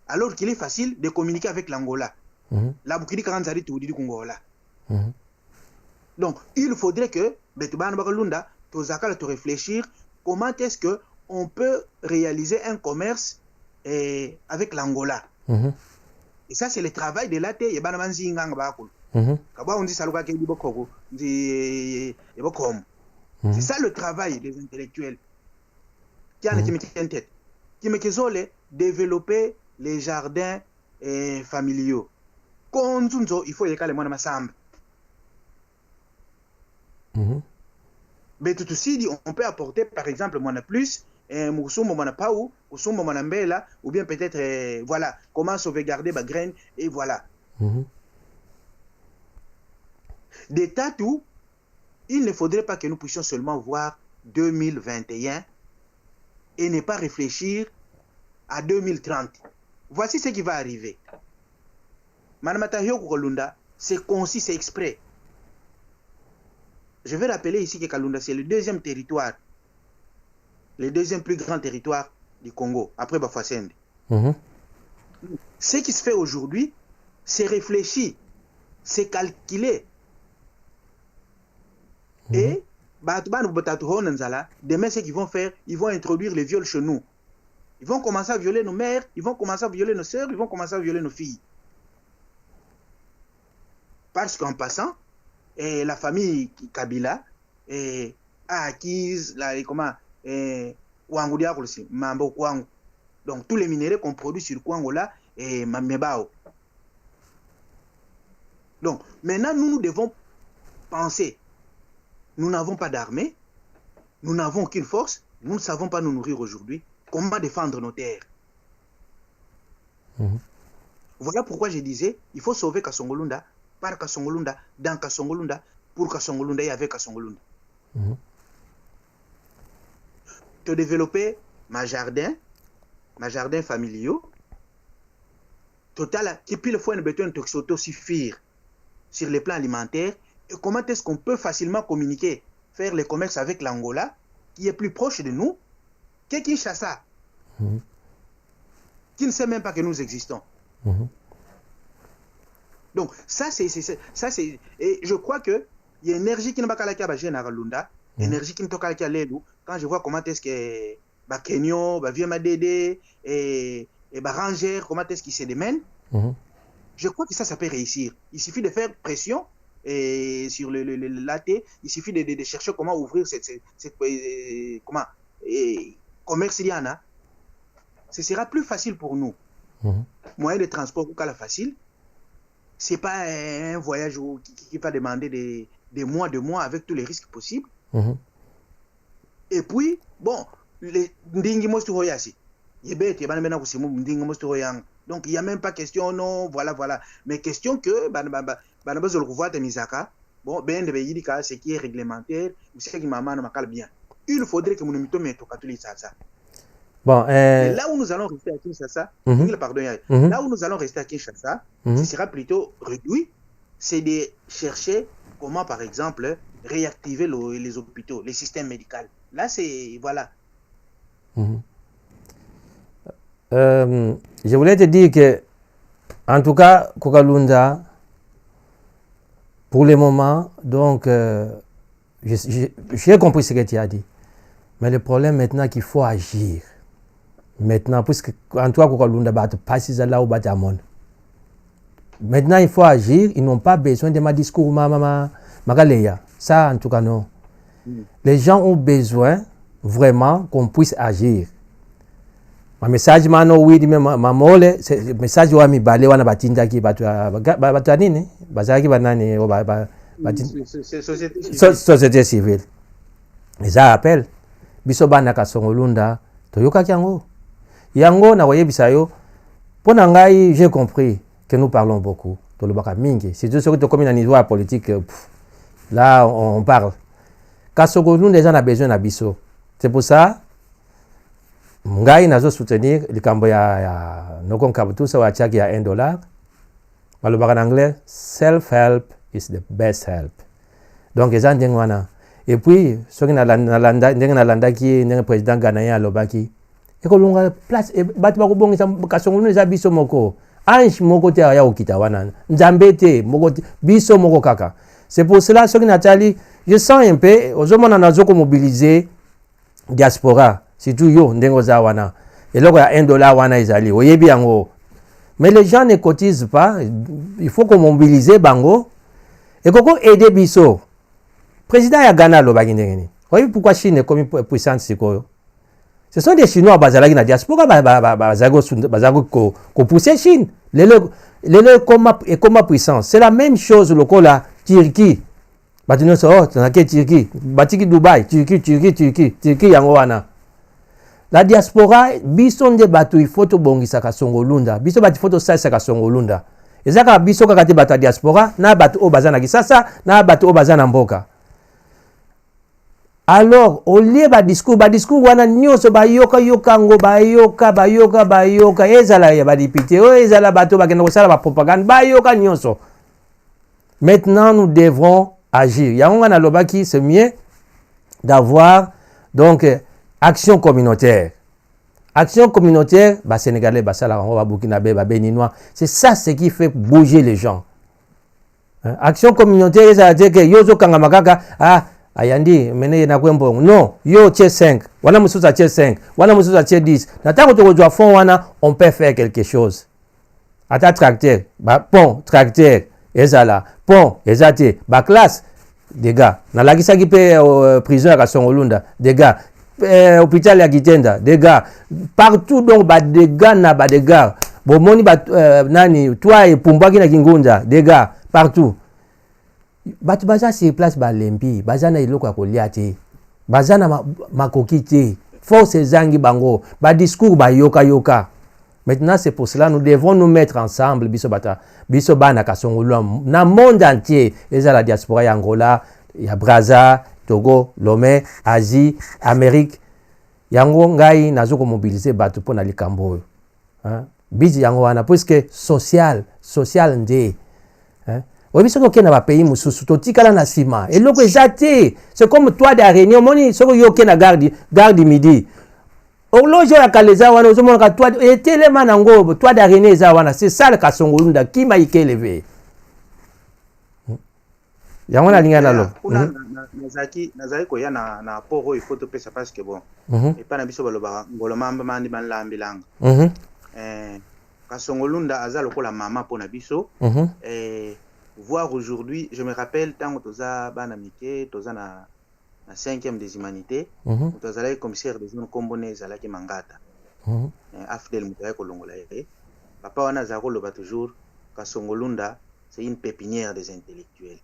Alors qu'il est facile de communiquer avec l'Angola. Donc, il faudrait que te réfléchir comment est-ce qu'on peut réaliser un commerce avec l'Angola. Et ça, c'est le travail de l'AT. C'est ça le travail des intellectuels. Qui développer les jardins familiaux. Il faut y aller à Massamba. Mais tout aussi, on peut apporter, par exemple, plus, ou bien peut-être, voilà, comment sauvegarder ma graine, et voilà. Des tas où il ne faudrait pas que nous puissions seulement voir 2021 et ne pas réfléchir à 2030. Voici ce qui va arriver. C'est concis, c'est exprès. Je vais rappeler ici que Kalunda, c'est le deuxième territoire, le deuxième plus grand territoire du Congo, après Bafouassende. Ce qui se fait aujourd'hui, c'est réfléchi, c'est calculé. Et demain, ce qu'ils vont faire, ils vont introduire les viols chez nous. Ils vont commencer à violer nos mères, ils vont commencer à violer nos sœurs, ils vont commencer à violer nos filles. Parce qu'en passant, la famille Kabila a acquis Mambo Kwango. Donc tous les minéraux qu'on produit sur Kwango là et Mamebao. Donc maintenant nous devons penser. Nous n'avons pas d'armée, nous n'avons aucune force, nous ne savons pas nous nourrir aujourd'hui. Comment défendre nos terres? Voilà pourquoi je disais, il faut sauver Kasongolunda, par Kasongolunda, dans Kasongolunda, pour Kasongolunda et avec Kasongolunda. Te développer ma jardin familiaux, total, qui puis le fois une besoin de s'auto-suffire sur les plans alimentaires. Et comment est-ce qu'on peut facilement communiquer, faire le commerce avec l'Angola, qui est plus proche de nous, que Kinshasa, qui ne sait même pas que nous existons. Donc, ça, c'est... Et je crois que il y a une énergie qui ne va pas à Lunda, énergie qui ne toque à l'Edu, quand je vois comment est-ce que Kenyo, Viema Dede, et Ranger, comment est-ce qu'ils se démènent, je crois que ça peut réussir. Il suffit de faire pression. Et sur l'AT, il suffit de chercher comment ouvrir cette commerce iliana. Ce sera plus facile pour nous. Moyen de transport ou la facile, c'est pas un voyage qui va demander des mois avec tous les risques possibles. Et puis, bon, les ndingi mostu hoyasi. Donc il n'y a même pas question, non, voilà. Mais question que, bon, ce qui est réglementaire, ce qui m'a bien. Il faudrait que nous nous mettions ça. Bon, et là où nous allons rester à Kinshasa, là où nous allons rester à Kinshasa, ce sera plutôt réduit, c'est de chercher comment, par exemple, réactiver les hôpitaux, les systèmes médicaux. Là, c'est, voilà. Je voulais te dire que, en tout cas, Kokalunda, pour le moment, donc, j'ai compris ce que tu as dit. Mais le problème maintenant, qu'il faut agir. Maintenant, puisque, en tout cas, Kokalunda, là où maintenant, il faut agir. Ils n'ont pas besoin de ma discours, Magaleya. Ça, en tout cas, non. Les gens ont besoin vraiment qu'on puisse agir. Ma message mano widi me mamole message wa mibale wana batinda ki batu nini bazaki banani société civile. Eza appel biso bana kasongolunda toyoka kyango yango na koyebisa yo pona ngai j'ai compris que nous parlons beaucoup tolobaka mingi c'est tout ce que to comme na niveau politique là on parle kasongolunda eza na besoin na biso c'est pour ça ngai nazo soutenir likambo ya nokon kabutusa wa chaki ya $1 malobaka en anglais self help is the best help donc eza ndenge wana et puis soki nalanda ndenge nalandaki ndenge président ghanéen alobaki ekolonga place bato bakobongisa kasongolunda eza biso moko ange moko te ya okita wana nzambe te moko biso moko kaka c'est pour cela soki natali je sens un peu ozomona nazo ko mobiliser diaspora surtout yo ndenge oza wana eloko ya $1 wana ezali oyebi yango mais les gens ne cotisent pas il faut qu'on mobilise bango et koko aider biso président ya Ghana alobaki ndenge nini oyebi pourquoi Chine est comme puissante sikoyo ce sont des Chinois bazalaki na diaspora bazalaki ko pousser Chine lelo comme puissance c'est la même chose lokola Turquie batino so tanake Turquie batiki Dubai Turquie yango wana la diaspora biso nde bato il faut to bongisa kasongolunda biso bato faut to salisa kasongolunda ezaka biso kaka te bato diaspora na bato o bazana kisasa na bato o bazana mboka alors au lieu discours wana nyonso bayoka ezala ya badipite ezala bato bakenda kosala ba propagande bayoka nyonso. Maintenant nous devrons agir yango na lobaki c'est mieux d'avoir donc action communautaire. Action communautaire, bah Sénégalais, bah Salarango, bah Burkinabé, bah Béninois, c'est ça ce qui fait bouger les gens. Hein? Action communautaire, ça veut dire que yozo kangamakaka, ayandi, mene na kwembo, non, yo tche 5, wana mususa tche 5, wana mususa tche 10. Natako to doit fond wana, on peut faire quelque chose. Ata tracteur, bah pont, tracteur, ezala, pont, ezate, bah classe, des gars. Na lagisa qui peut prison à Songolunda, des gars. Hôpital ya Kitenda des gars partout donc ba des gars na ba des gars bomoni ba nani toi et Pumbaki na Kingunza des gars partout batu baza sur place ba lembi baza na iloko ya kolia te baza na makoki te force zangi bango ba discours ba yoka maintenant c'est pour cela nous devons nous mettre ensemble biso bana kasongolula na monde entier eza la diaspora ya Angola ya Brazza Togo, Lomé, Asie, Amérique. Yango ngai nazo ko mobiliser bato pona likambo. Hein? Bizi yango wana puisque social nde. Hein? Obi soko kena ba pays mususu totikala na sima. Eloko ezate, c'est comme toi d'araignée, moni soko yo kena garde midi. Olojo ya kaleza wana ozomona ka toi etelema nango, toi d'araignée eza wana, c'est ça le kasongolunda qui m'a élevé. Yango na linga na lo. Nazaki ko ya na poro il faut te pesa parce que bon. Et pas na biso baloba ngolo mamba mandi ban lambilanga. Kasongolunda azalo ko la mama pona biso. Voir aujourd'hui, je me rappelle tant toza bana mike, toza na 5e des humanités, toza la commissaire des zones combonais zalaki mangata. Afdel mutaya ko longola ye. Papa wana zako loba toujours Kasongolunda c'est une pépinière des intellectuels.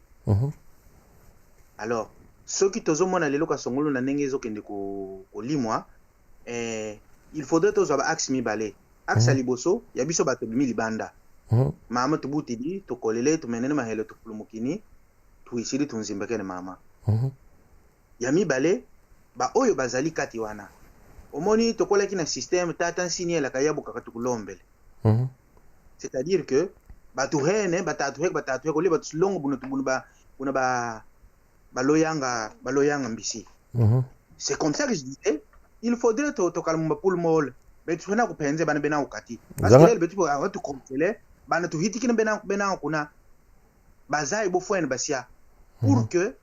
Alors, ceux qui tozomona lelo Kasongolunda ndenge ezokende ko limwa il faudrait tozo axe mibale. Axe liboso ya biso bato bimi libanda. Mama tubuti di to kolele to menene mahelo to kulumukini tu isiri tunzimbakene mama. Ya mibale ba oyo bazali kati wana. Omoni to kolaki na système tata signé la kayabo kakatu kulombele. C'est-à-dire que batu rene batatu ko le batu longo bunu ba loyanga mbisi. C'est comme ça que je disais, il faudrait to kalmba pour le mol. Mais tu na ko penze bana bena ukati. Parce que le betu ba to compter bana tu hitiki na bena kuna bazai bo fwen basia pour que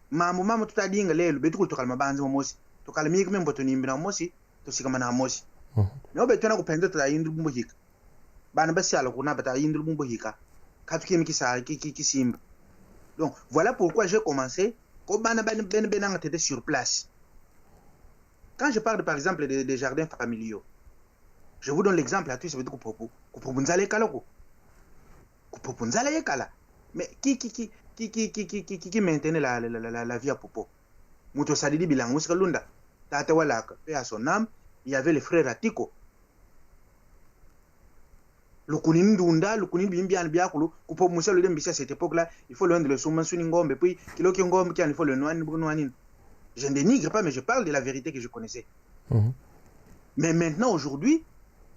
mama tout adinga lelo betu ko to kalma banze mosi to kalmi ko membo to nimbina mosi to sikama na mosi. No betu na ko penze to ayindu bumbo hika. Bana basia la kuna bata ayindu bumbo hika. Katu kimi sa ki simba. Donc voilà pourquoi j'ai commencé comme bana tete sur place. quand je parle par exemple des jardins familiaux, je vous donne l'exemple à tous, ça veut dire mais qui maintenait la vie à Popo? Mouto Sadidi Bilang Muskalunda, Tata Walak, paix à son âme, il y avait les frères Atiko. Le Kounin Dunda, le Kounin Bimbian Biakulu, Kupo Moussa le Dembissa à cette époque-là, il faut le rendre le Souman Suningom, et puis Kilo Kyongom, il faut le Noanin. Je ne dénigre pas, mais je parle de la vérité que je connaissais. Mais maintenant, aujourd'hui,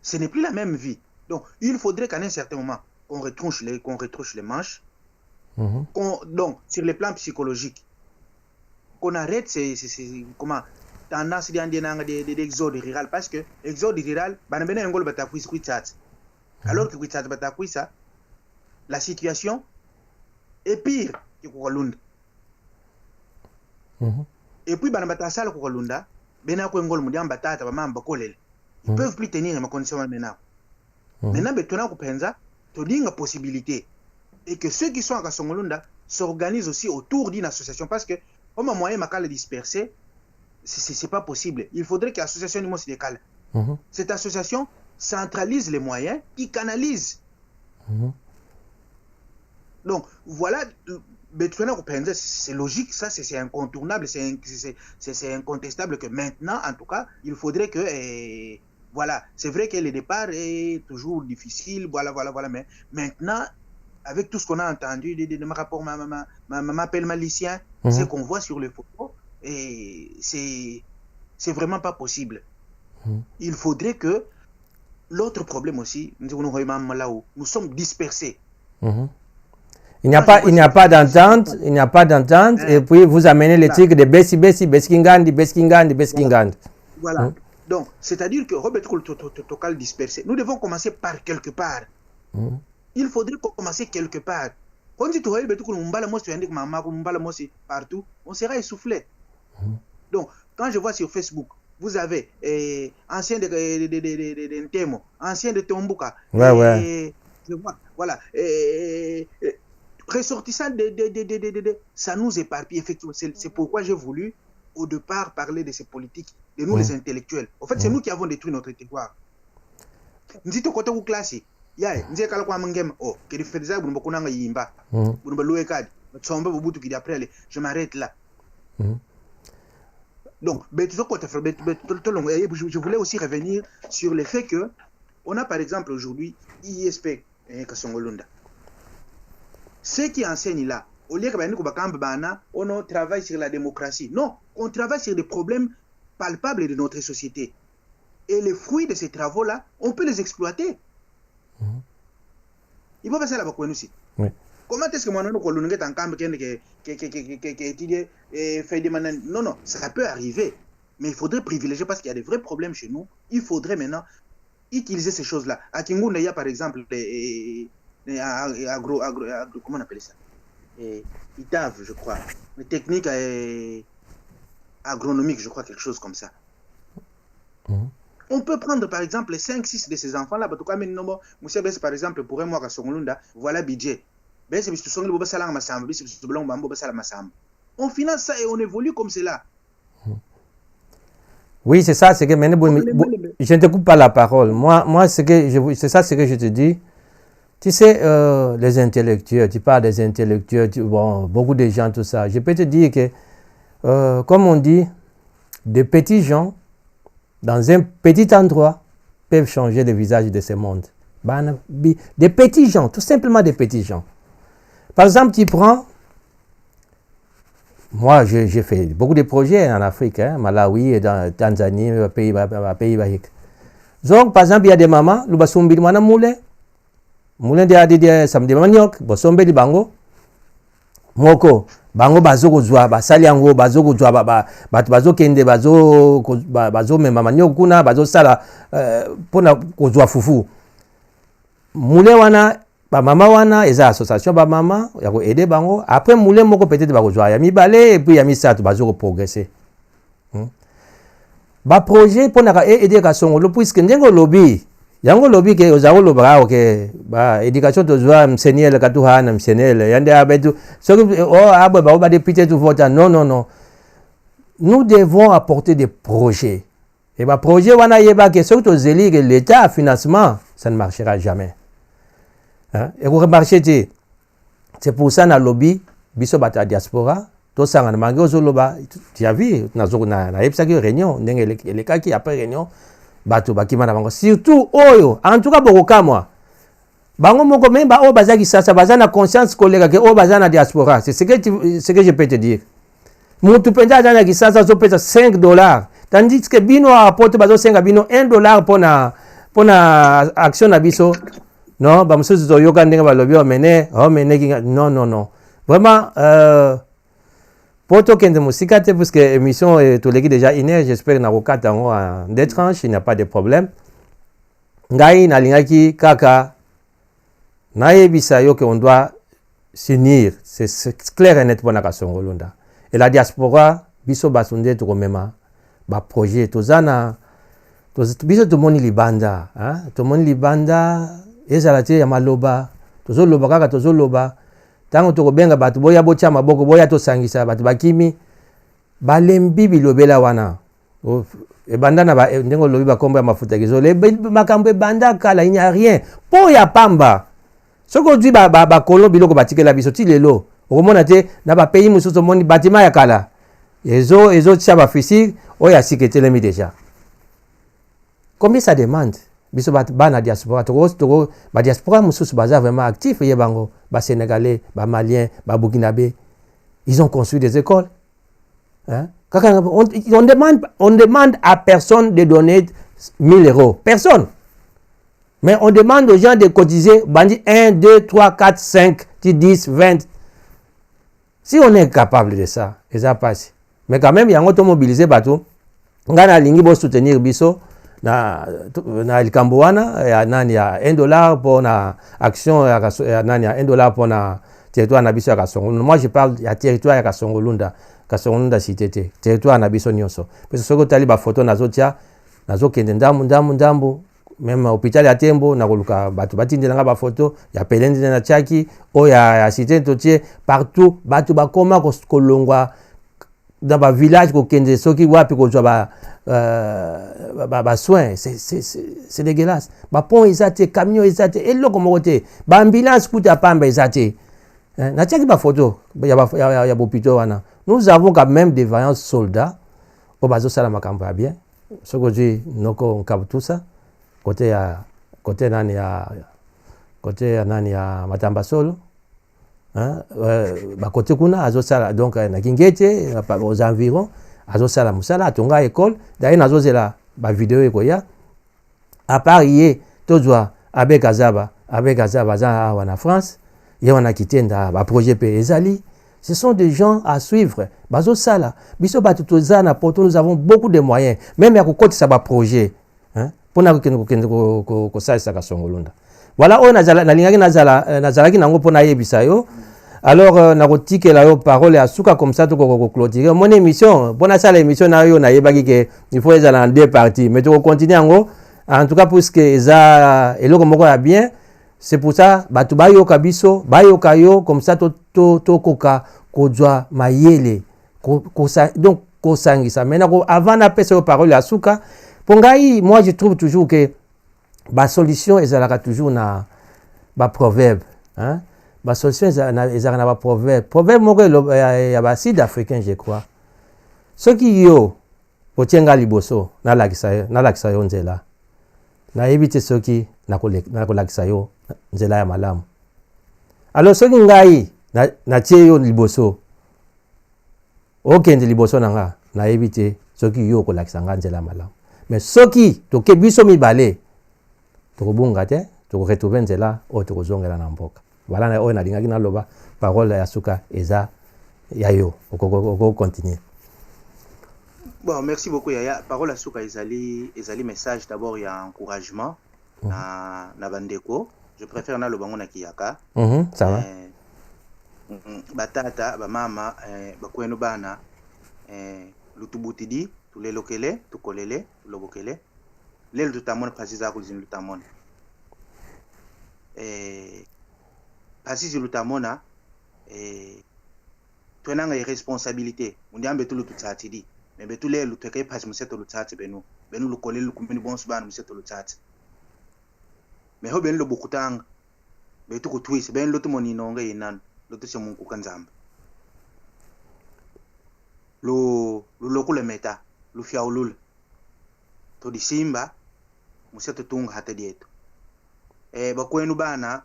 ce n'est plus la même vie. Donc, il faudrait qu'à un certain moment, qu'on retrouche les manches, donc, sur le plan psychologique, qu'on arrête ces tendance d'exode rural, parce que l'exode rural, alors que la situation est pire que Kukalunda. Et puis, ils ne peuvent plus tenir les conditions maintenant. Maintenant, il y a une possibilité. Et que ceux qui sont à Kasongolunda s'organisent aussi autour d'une association. Parce que, comme un moyen de disperser, ce n'est pas possible. Il faudrait que l'association se décale. Cette association centralise les moyens qui canalisent. Donc, voilà. C'est logique, ça, c'est incontournable, c'est incontestable que maintenant, en tout cas, il faudrait que... voilà, c'est vrai que le départ est toujours difficile, voilà, mais maintenant, avec tout ce qu'on a entendu de ma rapport, m'appelle malicien, ce qu'on voit sur les photos, et c'est vraiment pas possible. Il faudrait que l'autre problème aussi, nous sommes dispersés. Il n'y a pas d'entente, et puis vous amenez les trucs de Beskingandi. Voilà. Donc, c'est-à-dire que Robert Total dispersé. Nous devons commencer par quelque part. Il faudrait commencer quelque part. Quand tu partout, on sera essoufflé. Donc, quand je vois sur Facebook, vous avez anciens de Ntemo, anciens de Tombuka, je vois, voilà, ressortissant ça nous éparpille, effectivement. C'est pourquoi j'ai voulu, au départ, parler de ces politiques, de nous les intellectuels. En fait, c'est nous qui avons détruit notre territoire. Nous sommes côté où classe. Je m'arrête là. Donc, je voulais aussi revenir sur le fait que on a par exemple aujourd'hui ISP Kasongolunda. Ceux qui enseignent là, au lieu que on travaille sur la démocratie. Non, on travaille sur des problèmes palpables de notre société. Et les fruits de ces travaux-là, on peut les exploiter. Il faut passer là-bas aussi. Comment est-ce que moi, non, ça peut arriver. Mais il faudrait privilégier parce qu'il y a des vrais problèmes chez nous. Il faudrait maintenant utiliser ces choses-là. À Kingounda, il y a par exemple comment on appelle ça? ITAV, je crois. Les techniques agronomiques, je crois, quelque chose comme ça. On peut prendre par exemple les 5-6 de ces enfants-là. Par exemple, pour un mois à Songolunda, voilà budget. On finance ça et on évolue comme cela. Oui, c'est ça, c'est que maintenant, je ne te coupe pas la parole. Moi c'est ça ce que je te dis. Tu sais, les intellectuels, tu parles des intellectuels, beaucoup de gens, tout ça. Je peux te dire que, comme on dit, des petits gens, dans un petit endroit, peuvent changer le visage de ce monde. Des petits gens, tout simplement des petits gens. Par exemple, tu prends, moi j'ai fait beaucoup de projets en Afrique, Malawi, dans Tanzanie, Pays-Bas. Donc, par exemple, il y a des mamans, le basumbi mwana moulin de samedi maniok, bosombe di bango, moko, bango bazo kozwa, basali yango, bazo kozwa, bazo kende, bazo mema maniok kuna, bazo sala, pona kozwa fufu. Moulin wana, mama wana, eza association mama, yako aider bango, après moulin moko peut-être bakozwa, yami balé, et puis yami sato, bazo progresser. Projet, pona aider Kasongolo, puisque ndengo lobby, yango lobby ke ozako lobra ke éducation to joa mseniele katuhana mseniele yande abetu so ba député tout vote non nous devons apporter des projets Et bah projet wana yeba que surtout zeli que l'état financement ça ne marchera jamais. Hein? Et vous remarquez c'est pour ça na lobby biso bata diaspora to sanga na mango zoloba tu as vu na epsa ki réunion ndenge les cas qui après réunion bato bakima na bango surtout oyo en tout cas bokoka moi bango moko même ba o bazaki sasa bazana conscience collègue que o bazana diaspora c'est ce que je peux te dire mutu penza azana ki sasa zo pesa $5 tandis que bino apporte bazo senga bino $1 pona action na biso non ba mususu zo yoka ndenge ba lobi o mene non vraiment poto kende musika te parce que émission to leki déjà une heure j'espère na kokata ngo en deux tranches il n'y a pas de problème ngai na lingaki kaka naebisa yo que on doit s'unir c'est clair et net pour na kasongolunda et la diaspora biso basunde to komema ba projet tozana biso to moni libanda hein to moni libanda ezala te ya maloba tozoloba kaka tozoloba tango to kobenga bato boya botia maboko boya to sangisa bato bakimi balembi bilobela wana ebanda na ndengo lobi bakombo ya mafuta kizole makambo ebanda kala il n'y a rien po ya pamba soko dwi ba kolon biloko batikela biso ti lelo okomona te na ba pays mususu moni batima ya kala ezo tia ba fisi oya siketelemi déjà combien ça demande biso bana diaspora toko ba diaspora mususu baza vraiment actif ye bango ba sénégalais ba maliens ba burkinabé ils ont construit des écoles hein on demande à personne de donner 1000 €, personne. Mais on demande aux gens de cotiser, bandi 1, 2, 3, 4, 5, 10, 20. Si on est capable de ça, et ça passe. Mais quand même, il y a un automobilisé bateau. On a lingi bo soutenir biso na il Cambouana, il y a $1 pour na action, il y a $1 pour na territoire na biso ya Kasongo. Moi je parle ya territoire ya Kasongo Lunda. Kasongo cité territoire na biso nyonso parce que soko tali ba photo nazotia nazokende ndambu même hôpital ya Tembo na koluka bato batindela ba photo ya pelende na chaki o ya cité totie partout bato bakoma kolongwa dans ba village ko kende soki wapi ko ba soins c'est dégueulasse ba pont ezate camion ezate eloko mokote ba ambulance kuta pamba ezate na chaki ba photo ya bopito wana. Nous avons quand même des vaillants soldats au bazo sala makambo bien. Ce que je noko on cap tout ça côté nani ya Matamba Solo hein ba côté kuna azo sala donc na Kingete aux environs azo sala musala tonga école d'ailleurs nazo zela ba vidéo ekoya à part hier tozwa avec Azaba za wana France et on a quitté ba projet pe ezali. Ce sont des gens à suivre. Bazo sala, biso batutozana poto nous avons beaucoup de moyens. Même ya kokoti sa ba projet, hein? Pona ko sa Kasongolunda. Voilà on nazala na lingaki nazalaki nango pona yebisa yo. Alors na kotike la yo parole à suka comme ça to ko clôturer mon émission. Pona sala émission na yo na yebaki que il faut ezala en deux parties. Mais to continuer ngo en tout cas puisque eza eloko moko ya bien. C'est pour ça batu bayoka biso bayoka yo comme ça to koka kozwa mayele donc kosangisa maintenant avant na pesa parole à suka pongai moi je trouve toujours que ba solution ezalaka toujours na ba proverbe hein ba solution ezalaka na ba proverbe moko ya ba sud africain je crois ce qui yo otienga liboso na lakisa yo nzela na ebite soki na kolakisa yo nzela ya malamu. Alors soki ngai na tie yo liboso okende liboso nanga na ebite soki yo kolakisa nga nzela ya malamu. Mais soki toke biso mibale tokobunga te tokoretrouver nzela oyo tokozongela na mboka. Voilà na oyo nalingaki naloba parole ya suka eza ya yo oko continuer. Bon, merci beaucoup Yaya. Parole à Souka ezali message d'abord il y a encouragement na bandeko. Je préfère na lobango na kiyaka. Ça va. Batata ba mama ba kweno bana lutubutidi tulelokele tukolele lobokele. Lelo tutamona pasiza ko zin lutamona. Pasiza lutamona twenanga irresponsabilité. Undiambe tulu tutsatidi. Mais tous les luttes qui passent, c'est tout le temps, benu lo kolel kumeni bons ban mseto lo chat me ho ben lo bukutanga be tu kutwisa ben lo tumoni nonga yinan lo tu semun ku kanzamba lo kule meta lo fiaulul to di simba mseto tunga hata dieto ba kwenu bana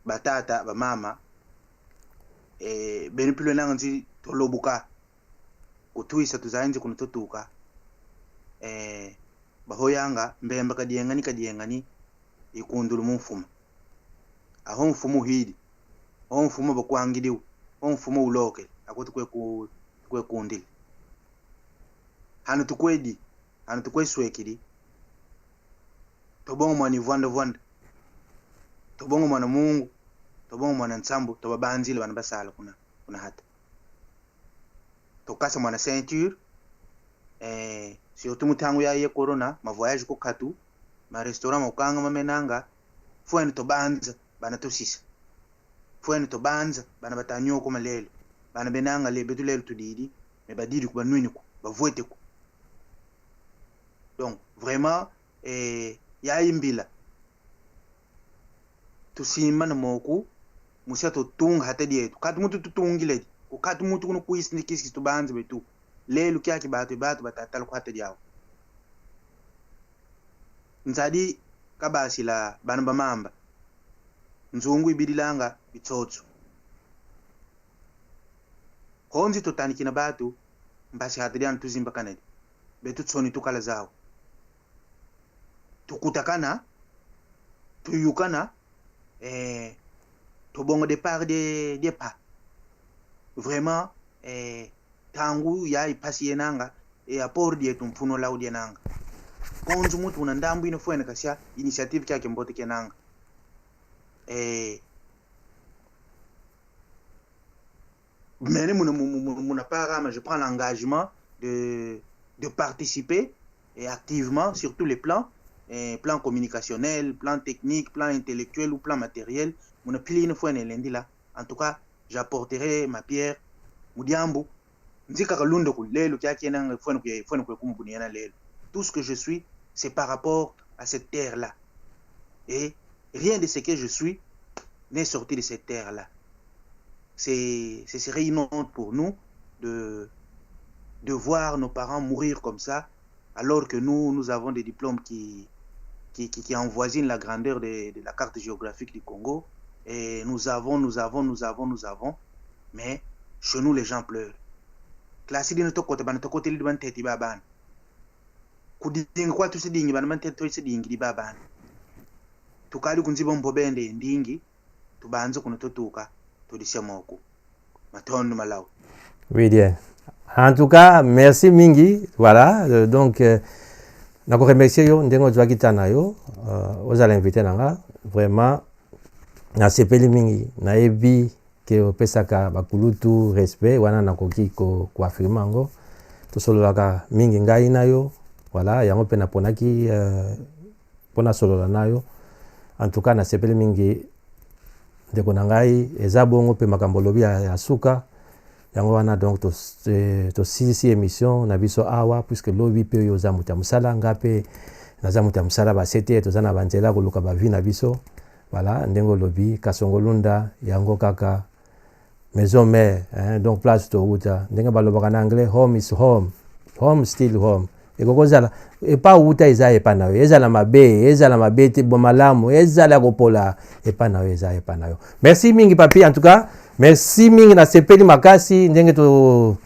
batata ba mama benu pilo nanzi to lo buka kutwisa tuzaenze kuno totuka bahoyanga mbemba kadiengani ikundulu mumfuma aho mfumu hidi aho mfumu bakwangidiwe aho mfumu uloke akuti kwe kundili hanu tukwe swekidi tobongo mwana ivwanda tobongo mwana Mungu tobongo mwana nsambu tobabanzile bana basala kuna hata tokasa mwana ceinture surtout mutangu ya ye corona ma voyage ko katu ma restaurant mukanga mamenanga fweni to banza bana tosisa fweni to banza bana batanyo ko malelo bana benanga le betulelo tudidi me badidi ku banwini ku bavoete ku donc vraiment ya imbila tusima na moku musato tunga hata dietu katu mutu tutungile ko katu mutu kuno kuisni kiski to banza betu lelu kyaki batu batatal ko hata diawo nzadi kabasi la bana bamamba nzungu ibidilanga bitsotso honzi totanikina batu mbasi hata dian tuzimba kanedi betu tsoni tukala zawo tukutakana tuyukana tobongo départ de pas vraiment tangu ya ipasi yenanga apport dietu mfuno laudi yenanga konzu mutu una ndambu ino fwene kasha initiative kyake mbote kenanga mene muna parama je prends l'engagement de participer activement sur tous les plans plan communicationnel, plan technique, plan intellectuel ou plan matériel muna pili ino fwene lendi la en tout cas j'apporterai ma pierre mudiambu nzika kalundo ku lelo kyake yenanga fwene kumubuni yana lelo tout ce que je suis c'est par rapport à cette terre-là. Et rien de ce que je suis n'est sorti de cette terre-là. Ce serait une honte pour nous de voir nos parents mourir comme ça, alors que nous avons des diplômes qui envoisinent la grandeur de la carte géographique du Congo. Et nous avons. Mais chez nous, les gens pleurent. Classe de notre côté, kudinga kwa tusidingi bana mante tusidingi di babana tukali kunziba mbobende ndingi tubanze kuno totuka tudishamoko matondo malaw. Oui bien. En tout cas, merci mingi. Voilà, donc nako remercier yo ndengo zwaki tana yo aux invité nanga vraiment na sepeli mingi na ebi ke opesaka bakulutu respect wana nakoki ko affirmer ngo to sololaka mingi ngai na yo. Voilà, yango pena ponaki pona solo nayo. En tout cas na sepeli mingi ndeko nangai eza bongo pe makambo lobi ya suka yango wana donc to sisi émission na biso awa puisque lobi pe yo za muta musala ngape na za muta musala ba sete to zana banzela ko luka ba vi na biso. Voilà, ndengo lobi Kasongolunda yango kaka maison mère donc place to uta ndenga baloba na anglais home is home, home still home. Ekozala epa uta eza epa nayo ezala mabe te bomalamu ezala kopola epa nayo eza epa nayo. Merci mingi papi en tout cas merci mingi na sepeli makasi ndenge to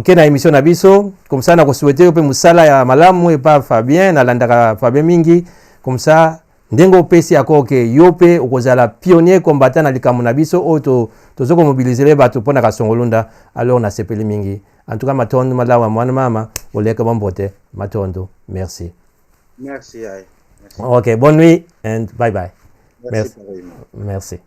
kena émission na biso comme ça na ko souhaiter pe musala ya malamu epa Fabien na landaka Fabien mingi comme ça ndengo pesi akoke yope okozala pionnier combattant na likamu na biso o to zoko mobiliser bato pona Kasongolunda alors na sepeli mingi. En tout cas, matondo malawa mwana mama, oleka bombote, matondo. Merci. Merci. Ok, bonne nuit and bye bye. Merci. Merci.